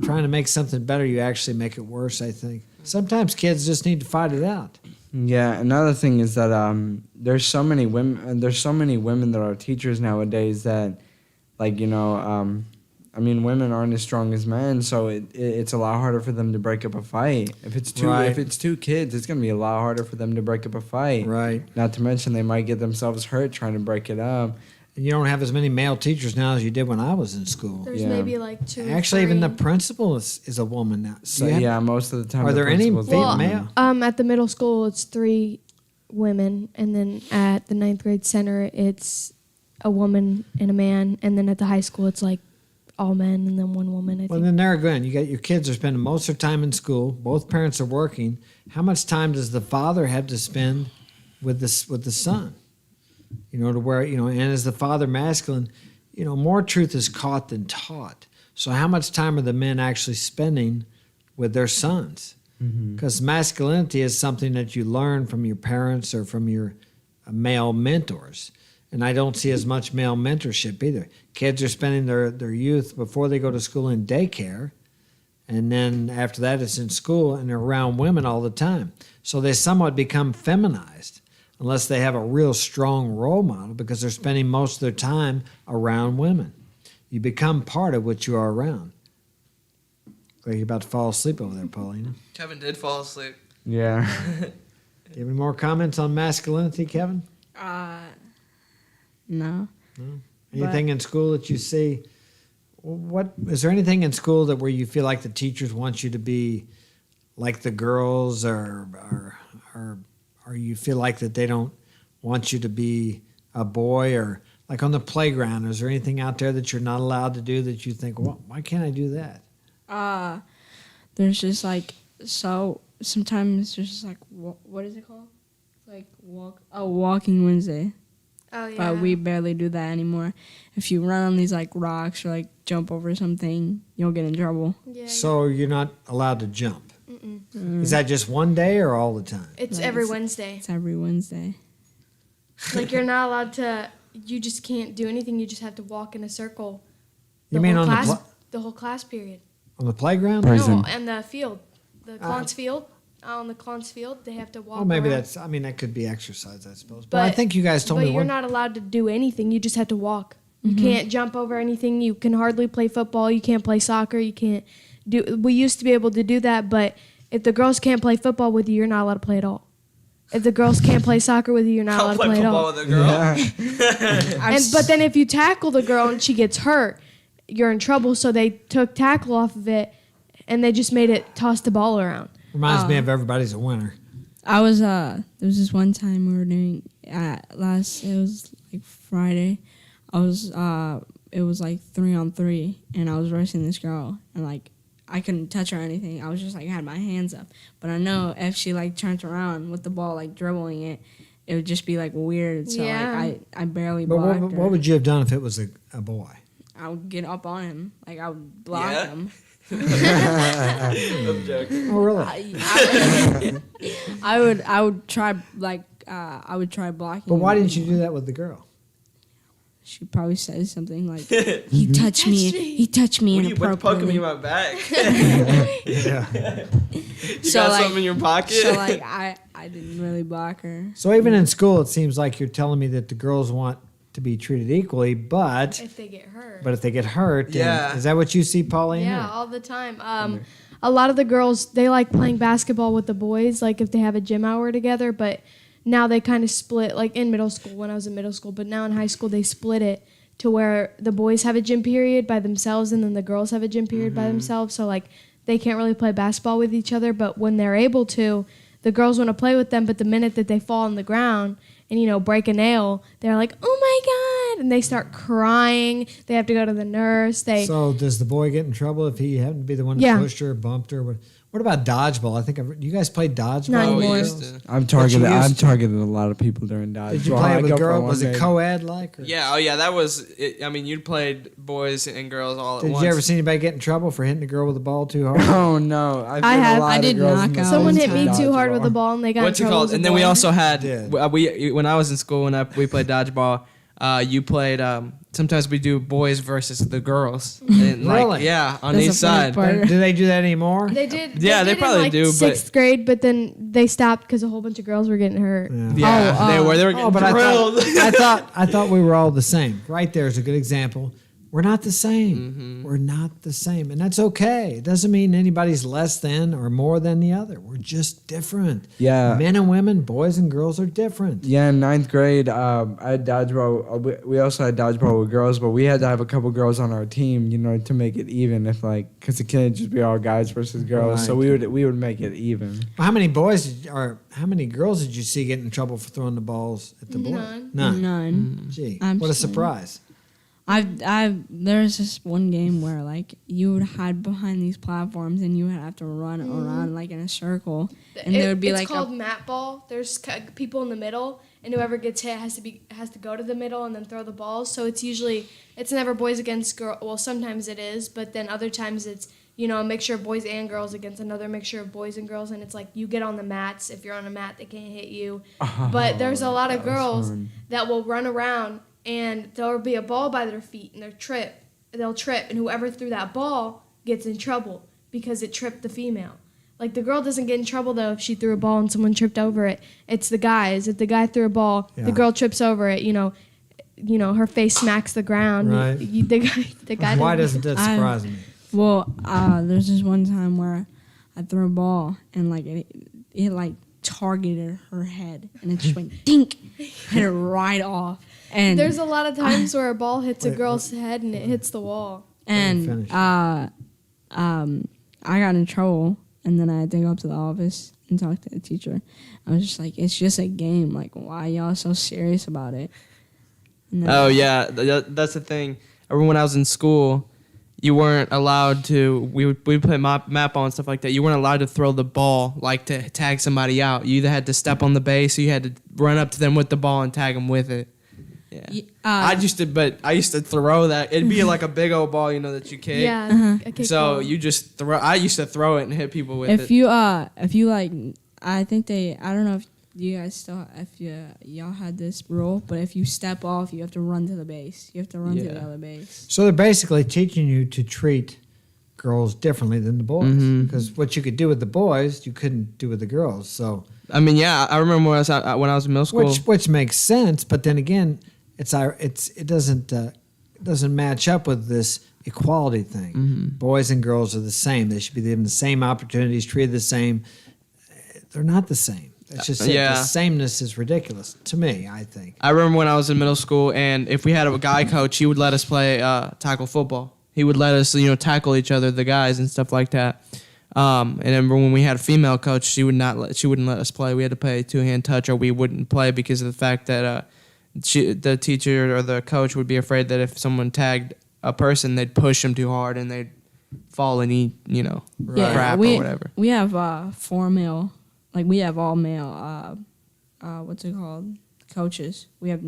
trying to make something better, you actually make it worse, I think. Sometimes kids just need to fight it out. Yeah, another thing is that there's so many women that are teachers nowadays that, women aren't as strong as men, so it's a lot harder for them to break up a fight. If it's two kids, it's gonna be a lot harder for them to break up a fight. Right. Not to mention they might get themselves hurt trying to break it up. And you don't have as many male teachers now as you did when I was in school. There's maybe like 2 or Actually, 3. even the principal is a woman now. So yeah, most of the time. Are there any principals are female? women. At the middle school, it's 3 women, and then at the 9th grade center, it's a woman and a man, and then at the high school, it's like all men and then 1 woman. I Well, think. then there again, you got your kids are spending most of their time in school. Both parents are working. How much time does the father have to spend with the son? To where and as the father masculine, more truth is caught than taught. So how much time are the men actually spending with their sons? Because masculinity is something that you learn from your parents or from your male mentors. And I don't see as much male mentorship either. Kids are spending their youth before they go to school in daycare, and then after that it's in school, and they're around women all the time. So they somewhat become feminized unless they have a real strong role model, because they're spending most of their time around women. You become part of what you are around. Like you're about to fall asleep over there, Paulina. Kevin did fall asleep. Yeah. Do you have any more comments on masculinity, Kevin? No. Anything in school that you see? What is there anything in school that where you feel like the teachers want you to be like the girls, or you feel like that they don't want you to be a boy, or like on the playground? Is there anything out there that you're not allowed to do that you think, well, why can't I do that? There's just sometimes there's just what is it called? It's like Walking Wednesday. Oh yeah. But we barely do that anymore. If you run on these like rocks or like jump over something, you'll get in trouble. Yeah. So you're not allowed to jump. Mm-mm. Is that just one day or all the time? It's Like, every it's- Wednesday. It's every Wednesday. Like you're not allowed to. You just can't do anything. You just have to walk in a circle. You mean whole on class, the the whole class period? on the playground? Prison. No, and the field, the Clance field. On the Clance field, they have to walk. Well, maybe around. that's. I mean, that could be exercise, I suppose. But I think you guys told but me you're one. not allowed to do anything. You just have to walk. You can't jump over anything. You can hardly play football. You can't play soccer. You can't do. We used to be able to do that, but if the girls can't play football with you, you're not allowed to play at all. If the girls can't play soccer with you, you're not allowed to play at all. with a girl. But then if you tackle the girl and she gets hurt, you're in trouble. So they took tackle off of it, and they just made it toss the ball around. Reminds me of Everybody's a Winner. I was there was this one time we were doing it was like Friday. I was it was like 3-on-3 and I was racing this girl and like I couldn't touch her or anything. I was just like had my hands up. But I know if she like turned around with the ball like dribbling it, it would just be like weird. So Yeah. like I barely But blocked what, her. what would you have done if it was a boy? I would get up on him. Like I would block Yeah? him. Oh, really? I would try like I would try blocking. But why him. didn't you do that with the girl? She probably says something like, "He touched me. He touched me inappropriately." in my back? Yeah. You So, got like- something in your pocket? So like I didn't really block her. So even in school, it seems like you're telling me that the girls want to be treated equally, but If they get hurt. if they get hurt, then- Yeah. is that what you see, Paulina? Yeah, all the time. A lot of the girls, they like playing basketball with the boys, like if they have a gym hour together, but now they kind of split, like in middle school, when I was in middle school, but now in high school, they split it to where the boys have a gym period by themselves and then the girls have a gym period by themselves. So, like, they can't really play basketball with each other, but when they're able to, the girls want to play with them, but the minute that they fall on the ground and, break a nail, they're like, oh my God, and they start crying. They have to go to the nurse. So does the boy get in trouble if he happened to be the one that Yeah. pushed her or bumped her? What about dodgeball? I think you guys played dodgeball. Not with anymore. girls? I've you targeted used to- a lot of people during dodgeball. Did you play I it with go for girls? one Was it day. co-ed like? Or? Yeah, that was it. I mean, you played boys and girls all at Did once. you ever see anybody get in trouble for hitting a girl with a ball too hard? Oh no! I've I seen have. A lot I of did girls knock in the out Someone hit schools me in too hard with dodgeball. the ball, and they got What's in it trouble. called? as a And then we boy. also had Did. we when I was in school and we played dodgeball. You played. Sometimes we do boys versus the girls. And Really? Yeah, on That's each the funny side. part. Do they do that anymore? They did. Yeah, they did probably in like do, but- sixth grade, but then they stopped because a whole bunch of girls were getting hurt. Yeah, they were getting Oh, but drilled. I thought we were all the same. Right there is a good example. We're not the same. We're not the same, and that's okay. It doesn't mean anybody's less than or more than the other. We're just different. Yeah. Men and women, boys and girls are different. Yeah, in ninth grade, I had dodgeball. We also had dodgeball with girls, but we had to have a couple girls on our team, to make it even. Because it can't just be all guys versus girls. So Right. we would make it even. How many how many girls did you see get in trouble for throwing the balls at the boys? None. None. Gee, what a Absolutely. surprise! There's this one game where like you would hide behind these platforms and you would have to run around like in a circle, and there would be it's like called mat ball. There's people in the middle, and whoever gets hit has to go to the middle and then throw the balls. So it's never boys against girls. Well, sometimes it is, but then other times it's a mixture of boys and girls against another mixture of boys and girls, and it's like you get on the mats. If you're on a mat, they can't hit you. But there's a lot of girls that will run around, and there'll be a ball by their feet, and they'll trip, and whoever threw that ball gets in trouble because it tripped the female. Like, the girl doesn't get in trouble, though, if she threw a ball and someone tripped over it. It's the guys. If the guy threw a ball, Yeah. the girl trips over it, her face smacks the ground. Right. The guy Why doesn't that I- surprise me? well, there's this one time where I threw a ball and like it like targeted her head and it just went dink, hit it right off. And There's a lot of times where a ball hits a girl's head and it hits the wall. Finish. I got in trouble, and then I had to go up to the office and talk to the teacher. I was just like, it's just a game. Like, why y'all so serious about it? And then- Oh yeah, that's the thing. When I was in school, you weren't allowed to. We would play map ball and stuff like that. You weren't allowed to throw the ball like to tag somebody out. You either had to step on the base, or you had to run up to them with the ball and tag them with it. Yeah. I I used to throw that. It'd be like a big old ball, that you kick. Yeah. A So you just throw. I used to throw it and hit people with it. if you like, I think I don't know if you guys still, y'all had this rule, but if you step off, you have to run to the base. You have to run to the other base. So they're basically teaching you to treat girls differently than the boys, because what you could do with the boys, you couldn't do with the girls. So I mean, yeah, I remember when I was in middle school. which makes sense, but then again, it doesn't match up with this equality thing. Boys and girls are the same. They should be given the same opportunities, treated the same. They're not the same. That's just it. Yeah. The sameness is ridiculous to me, I think. I remember when I was in middle school, and if we had a guy coach, he would let us play tackle football. He would let us, tackle each other, the guys, and stuff like that. And then when we had a female coach, she wouldn't let us play. We had to play 2-hand touch, or we wouldn't play because of the fact that the teacher or the coach would be afraid that if someone tagged a person, they'd push them too hard and they'd fall and eat, crap or whatever. We have 4 male, like we have all male. What's it called? Coaches. We have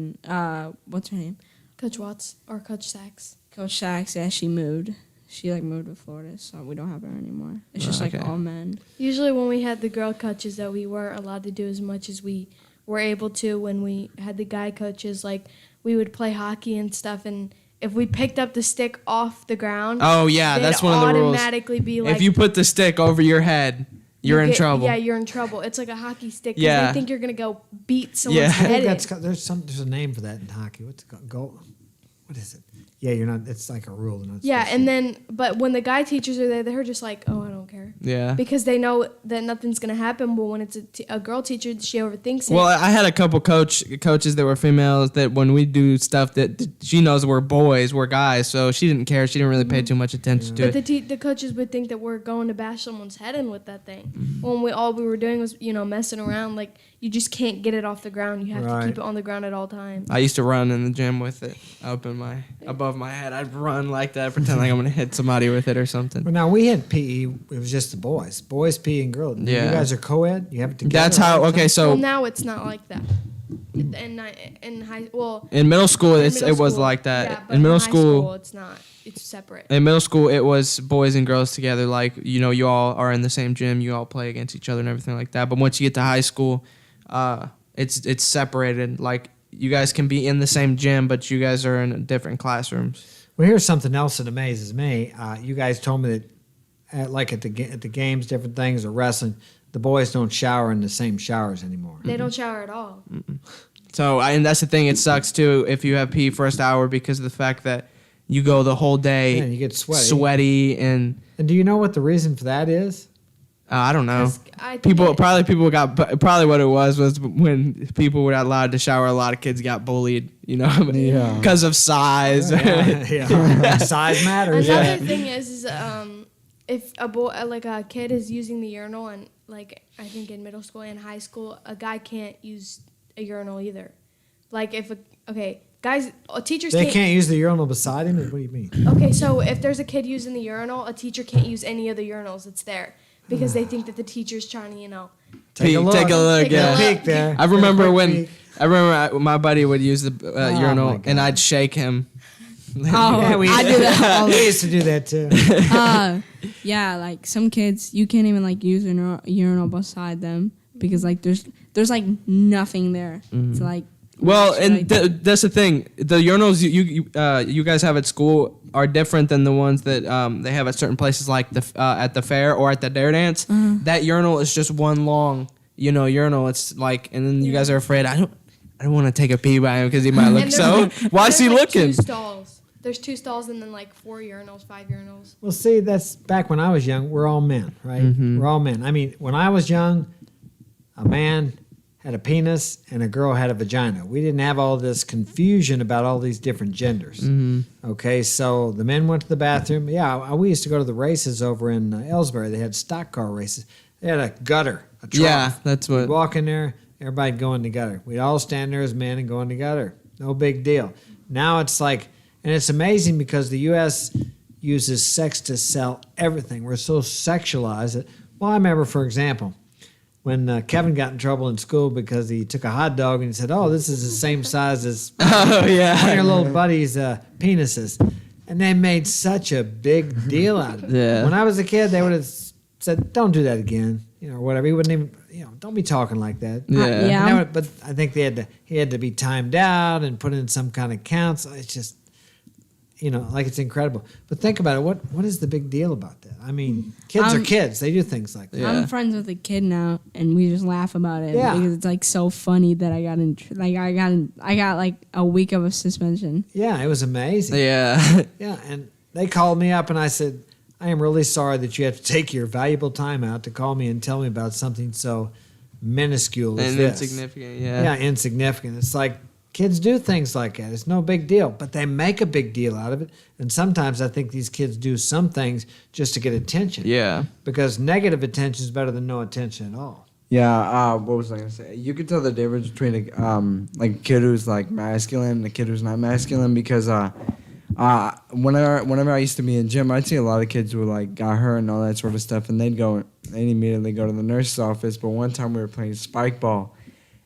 what's her name? Coach Watts or Coach Sachs. Coach Sachs. Yeah, she moved. She moved to Florida, so we don't have her anymore. It's just okay. all men. Usually when we had the girl coaches, that we weren't allowed to do as much as we were able to when we had the guy coaches. Like, we would play hockey and stuff, and if we picked up the stick off the ground, Oh yeah, they'd that's one of the rules. automatically be like, If you put the stick over your head, you're in trouble. Yeah, you're in trouble. It's like a hockey stick. 'Cause Yeah. they think you're gonna go beat someone's Yeah. I head think in. there's a name for that in hockey. What's it called? Goal? What is it? Yeah, you're not. It's like a rule. They're not Yeah, supposed and to- then but when the guy teachers are there, they're just like, oh, I don't care. Yeah. Because they know that nothing's gonna happen. But when it's a girl teacher, she overthinks it. Well, I had a couple coaches that were females that when we do stuff that she knows we're boys, we're guys, so she didn't care. She didn't really pay too much attention to But it. the coaches would think that we're going to bash someone's head in with that thing. When all we were doing was, messing around. Like, you just can't get it off the ground. You have to keep it on the ground at all times. I used to run in the gym with it above my head. I'd run like that, pretend like I'm gonna hit somebody with it or something. Well, now we had PE. It was just the boys, PE and girls. Yeah. You guys are co-ed. You have it together. That's how. Okay, Well, so now it's not like that. In in middle school, in it middle was school, like that. Yeah, but in middle high school, it's not. It's separate. in middle school, it was boys and girls together. Like, you all are in the same gym. You all play against each other and everything like that. But once you get to high school, it's separated. Like, you guys can be in the same gym, but you guys are in different classrooms. Well, here's something else that amazes me. You guys told me that, at the games, different things, or wrestling, the boys don't shower in the same showers anymore. They don't shower at all. So, and that's the thing. It sucks too if you have PE first hour because of the fact that you go the whole day Yeah, you get sweaty. sweaty and And do you know what the reason for that is? I don't know. I think Probably what it was when people were allowed to shower, a lot of kids got bullied, Yeah. because of size. Yeah. Size matters. Another thing is if a boy, like a kid, is using the urinal, and like I think in middle school and high school, a guy can't use a urinal either. Like if guys, teachers They can't use the urinal beside him. What do you mean? Okay, so if there's a kid using the urinal, a teacher can't use any of the urinals that's there because they think that the teacher's trying to, Take a look. Take a Yeah. look. Peek there. I remember Quick when peek. my buddy would use the my urinal God. and I'd shake him. Oh, Yeah, I do that all we used to do that too. Yeah, like some kids, you can't even like use a urinal beside them because like there's like nothing there. It's like Well, actually, and that's the thing. The urinals you guys have at school are different than the ones that they have at certain places, like at the fair or at the Dare Dance. That urinal is just one long, urinal. It's like, and then you guys are afraid. I don't want to take a pee by him because he might look And so. Why is he there's, like, looking? 2 stalls. There's 2 stalls and then like 4 urinals, 5 urinals. Well, see, that's back when I was young. We're all men, right? We're all men. I mean, when I was young, a man had a penis and a girl had a vagina. We didn't have all this confusion about all these different genders. Okay, so the men went to the bathroom. Yeah, we used to go to the races over in Ellsbury. They had stock car races. They had a gutter, a trough. Yeah, that's what. We'd walk in there, everybody'd go in the gutter. We'd all stand there as men and go in the gutter. No big deal. Now it's like, and it's amazing because the U.S. uses sex to sell everything. We're so sexualized that, well, I remember, for example, when Kevin got in trouble in school because he took a hot dog and he said, "Oh, this is the same size as Oh one of yeah. your little buddies' penises," and they made such a big deal out of it. Yeah. When I was a kid, they would have said, "Don't do that again," or whatever. He wouldn't even, don't be talking like that. Yeah. Yeah. And but I think he had to be timed out and put in some kind of counts. It's just, like it's incredible. But think about it. What is the big deal about that? I mean, kids are kids. They do things like that. Yeah. I'm friends with a kid now, and we just laugh about it Yeah. because it's like so funny that I got like a week of a suspension. Yeah, it was amazing. Yeah. Yeah, and they called me up and I said, "I am really sorry that you have to take your valuable time out to call me and tell me about something so minuscule as And this." insignificant. Yeah, insignificant. It's like kids do things like that. It's no big deal, but they make a big deal out of it. And sometimes I think these kids do some things just to get attention. Yeah. Because negative attention is better than no attention at all. Yeah, what was I gonna say? You could tell the difference between a kid who's like masculine and a kid who's not masculine because whenever I used to be in gym, I'd see a lot of kids who like got hurt and all that sort of stuff, and they'd immediately go to the nurse's office. But one time we were playing spike ball,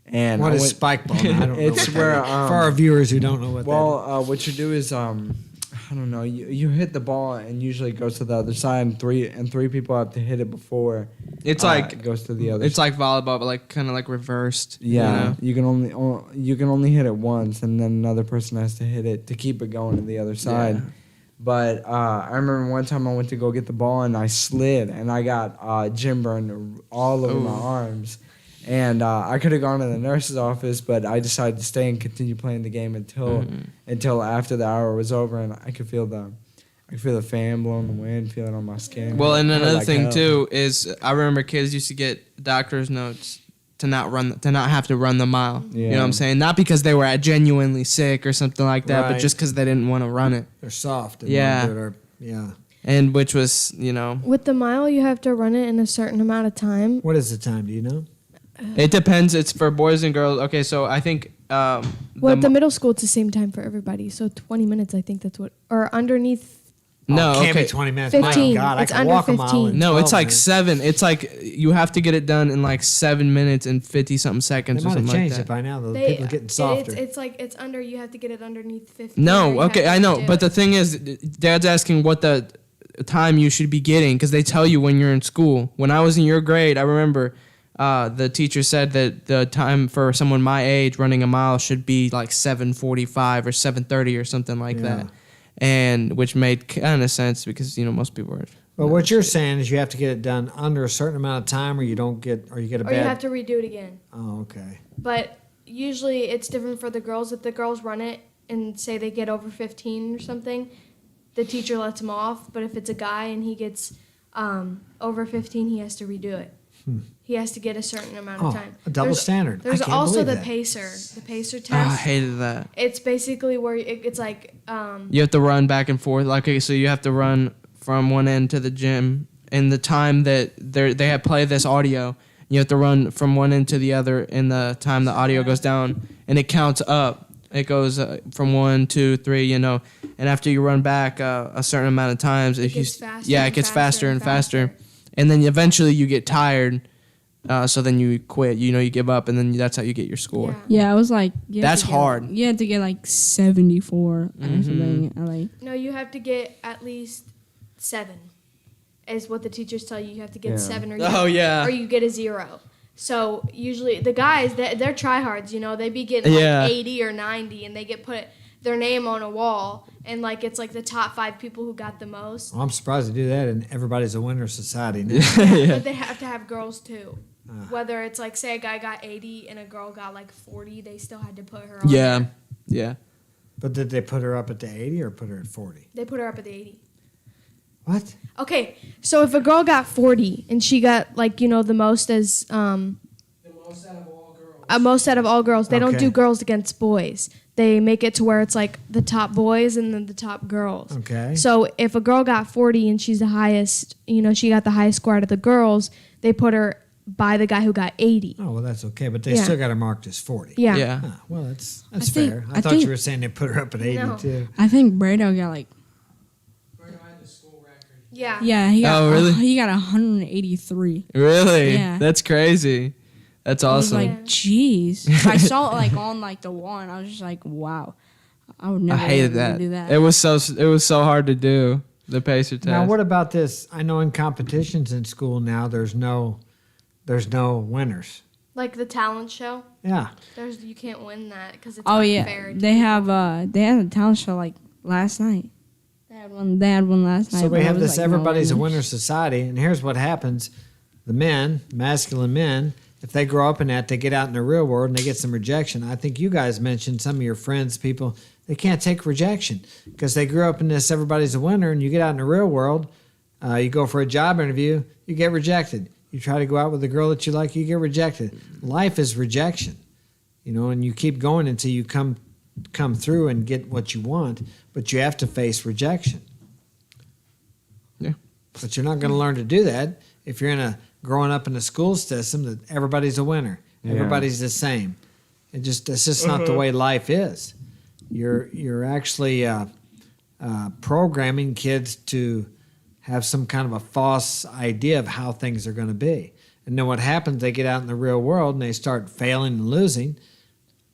and What is spike ball? I don't know. It's what where, that is. For our viewers who don't know what that is. what you do is I don't know. You hit the ball and usually it goes to the other side, and three people have to hit it before It's it goes to the other. It's like volleyball, but like kind of like reversed. Yeah, You know? you can only hit it once, and then another person has to hit it to keep it going to the other side. Yeah. But I remember one time I went to go get the ball and I slid and I got gym burn all over my arms, and I could have gone to the nurse's office, but I decided to stay and continue playing the game until after the hour was over, and I could feel the fan blowing the wind, feel it on my skin. Well, and I another like thing hell. too is I remember kids used to get doctor's notes to not have to run the mile. You know what I'm saying? Not because they were genuinely sick or something like that, but Right. just because they didn't want to run it. They're soft. And Yeah. won't do it, or- yeah. And which was, With the mile, you have to run it in a certain amount of time. What is the time? Do you know? it depends. It's for boys and girls. Okay, so I think Well, at the middle school, it's the same time for everybody. So 20 minutes, I think that's what, or underneath. no, it can't okay. be 20 minutes. 15. My God, It's I can under walk a mile 15. in No, 12 it's like minutes. 7. It's like you have to get it done in like 7 minutes and 50 something They seconds or might have something like changed that. it by now, though. People are getting softer. It's like it's under. You have to get it underneath 15. or No, you okay, have I to know, do but it. the thing is, Dad's asking what the time you should be getting because they tell you when you're in school. When I was in your grade, I remember the teacher said that the time for someone my age running a mile should be like 7:45 or 7:30 or something like Yeah. that, and which made kind of sense because most people are. But what you're saying is you have to get it done under a certain amount of time, or you don't get, or you get a Or bad. you have to redo it again. Oh, okay. But usually it's different for the girls. If the girls run it and say they get over 15 or something, the teacher lets him off. But if it's a guy and he gets over 15, he has to redo it. He has to get a certain amount of Oh, time. a double standard. I There's can't also believe the that. pacer test. Oh, I hated that. It's basically where it's like You have to run back and forth. Like, okay, so you have to run from one end to the gym in the time that they have play this audio. You have to run from one end to the other in the time the audio goes down, and it counts up. It goes from 1, 2, 3, and after you run back a certain amount of times, if gets you faster it and gets faster and faster. faster, and then eventually you get tired. So then you quit. You give up, and then that's how you get your score. yeah. Yeah, I was like, you had That's to get- hard. You had to get like 74 or Mhm. something. I like. No, you have to get at least 7. Is what the teachers tell you. You have to get Yeah. 7 or Oh, yeah. or you get a 0. So usually the guys they're tryhards. They be getting Yeah. like 80 or 90, and they get put their name on a wall, and like it's like the top 5 people who got the most. Well, I'm surprised they do that, and everybody's a winner society now. But they have to have girls too. Whether it's like say a guy got 80 and a girl got like 40, they still had to put her on. Yeah, there. yeah. But did they put her up at the 80 or put her at 40? They put her up at the 80. What? Okay, so if a girl got 40 and she got like the most as The most out of all girls. most out of all girls, they don't Okay. do girls against boys. They make it to where it's like the top boys and then the top girls. Okay. So if a girl got 40 and she's the highest, she got the highest score out of the girls, they put her by the guy who got 80. Oh, well, that's okay, but they Yeah. still got her marked as 40. Yeah. Yeah. Huh, well, that's I think- fair. I thought think- you were saying they put her up at 80 No. too. I think Brado got like. Brando had the school record. Yeah. Yeah, he got. Oh, really? He got 183. Really? Yeah. That's crazy. That's I was awesome. like, jeez. I saw it like on like the wall, and I was just like, wow. I would I never hated be able to that. do that. It was so hard to do the pacer test. Now, what about this? I know in competitions in school now, there's no winners. Like the talent show. Yeah. You can't win that because it's Oh unfair. yeah, they had a talent show like last night. They had one. They had one last night. So but we it have was, this like, no everybody's a winners. winner society, and here's what happens. The men, masculine men, if they grow up in that, they get out in the real world and they get some rejection. I think you guys mentioned some of your friends, people, they can't take rejection because they grew up in this everybody's a winner, and you get out in the real world, you go for a job interview, you get rejected. You try to go out with a girl that you like, you get rejected. Life is rejection, and you keep going until you come through and get what you want, but you have to face rejection. Yeah. But you're not going to learn to do that if you're growing up in a school system that everybody's a winner. Yeah. Everybody's the same. It's just not the way life is. You're actually programming kids to have some kind of a false idea of how things are going to be. And then what happens, they get out in the real world and they start failing and losing.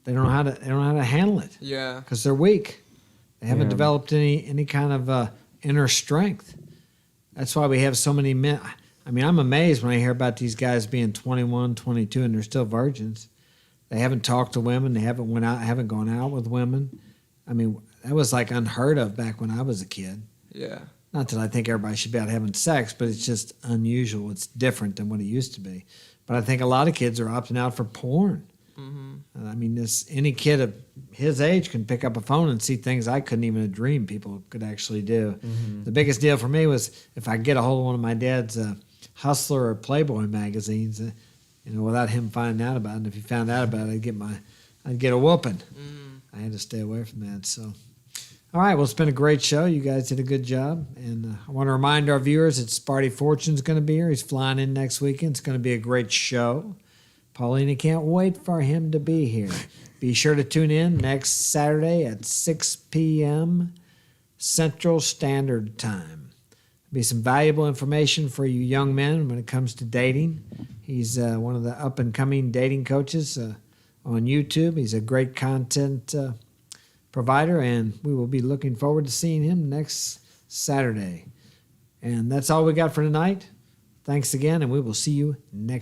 They don't know how to handle it Yeah. because they're weak. They haven't Yeah. developed any kind of inner strength. That's why we have so many men. I mean, I'm amazed when I hear about these guys being 21, 22, and they're still virgins. They haven't talked to women. They haven't gone out with women. I mean, that was like unheard of back when I was a kid. Yeah. Not that I think everybody should be out having sex, but it's just unusual. It's different than what it used to be. But I think a lot of kids are opting out for porn. Mm-hmm. I mean, any kid of his age can pick up a phone and see things I couldn't even have dreamed people could actually do. Mm-hmm. The biggest deal for me was if I could get a hold of one of my dad's Hustler or Playboy magazines, without him finding out about it. And if he found out about it, I'd get a whooping. I had to stay away from that. So, all right, well, it's been a great show. You guys did a good job. And I want to remind our viewers that Sparty Fortune's going to be here. He's flying in next weekend. It's going to be a great show. Paulina can't wait for him to be here. Be sure to tune in next Saturday at 6 p.m. Central Standard Time. Be some valuable information for you young men when it comes to dating. He's one of the up-and-coming dating coaches on YouTube. He's a great content provider, and we will be looking forward to seeing him next Saturday. And that's all we got for tonight. Thanks again, and we will see you next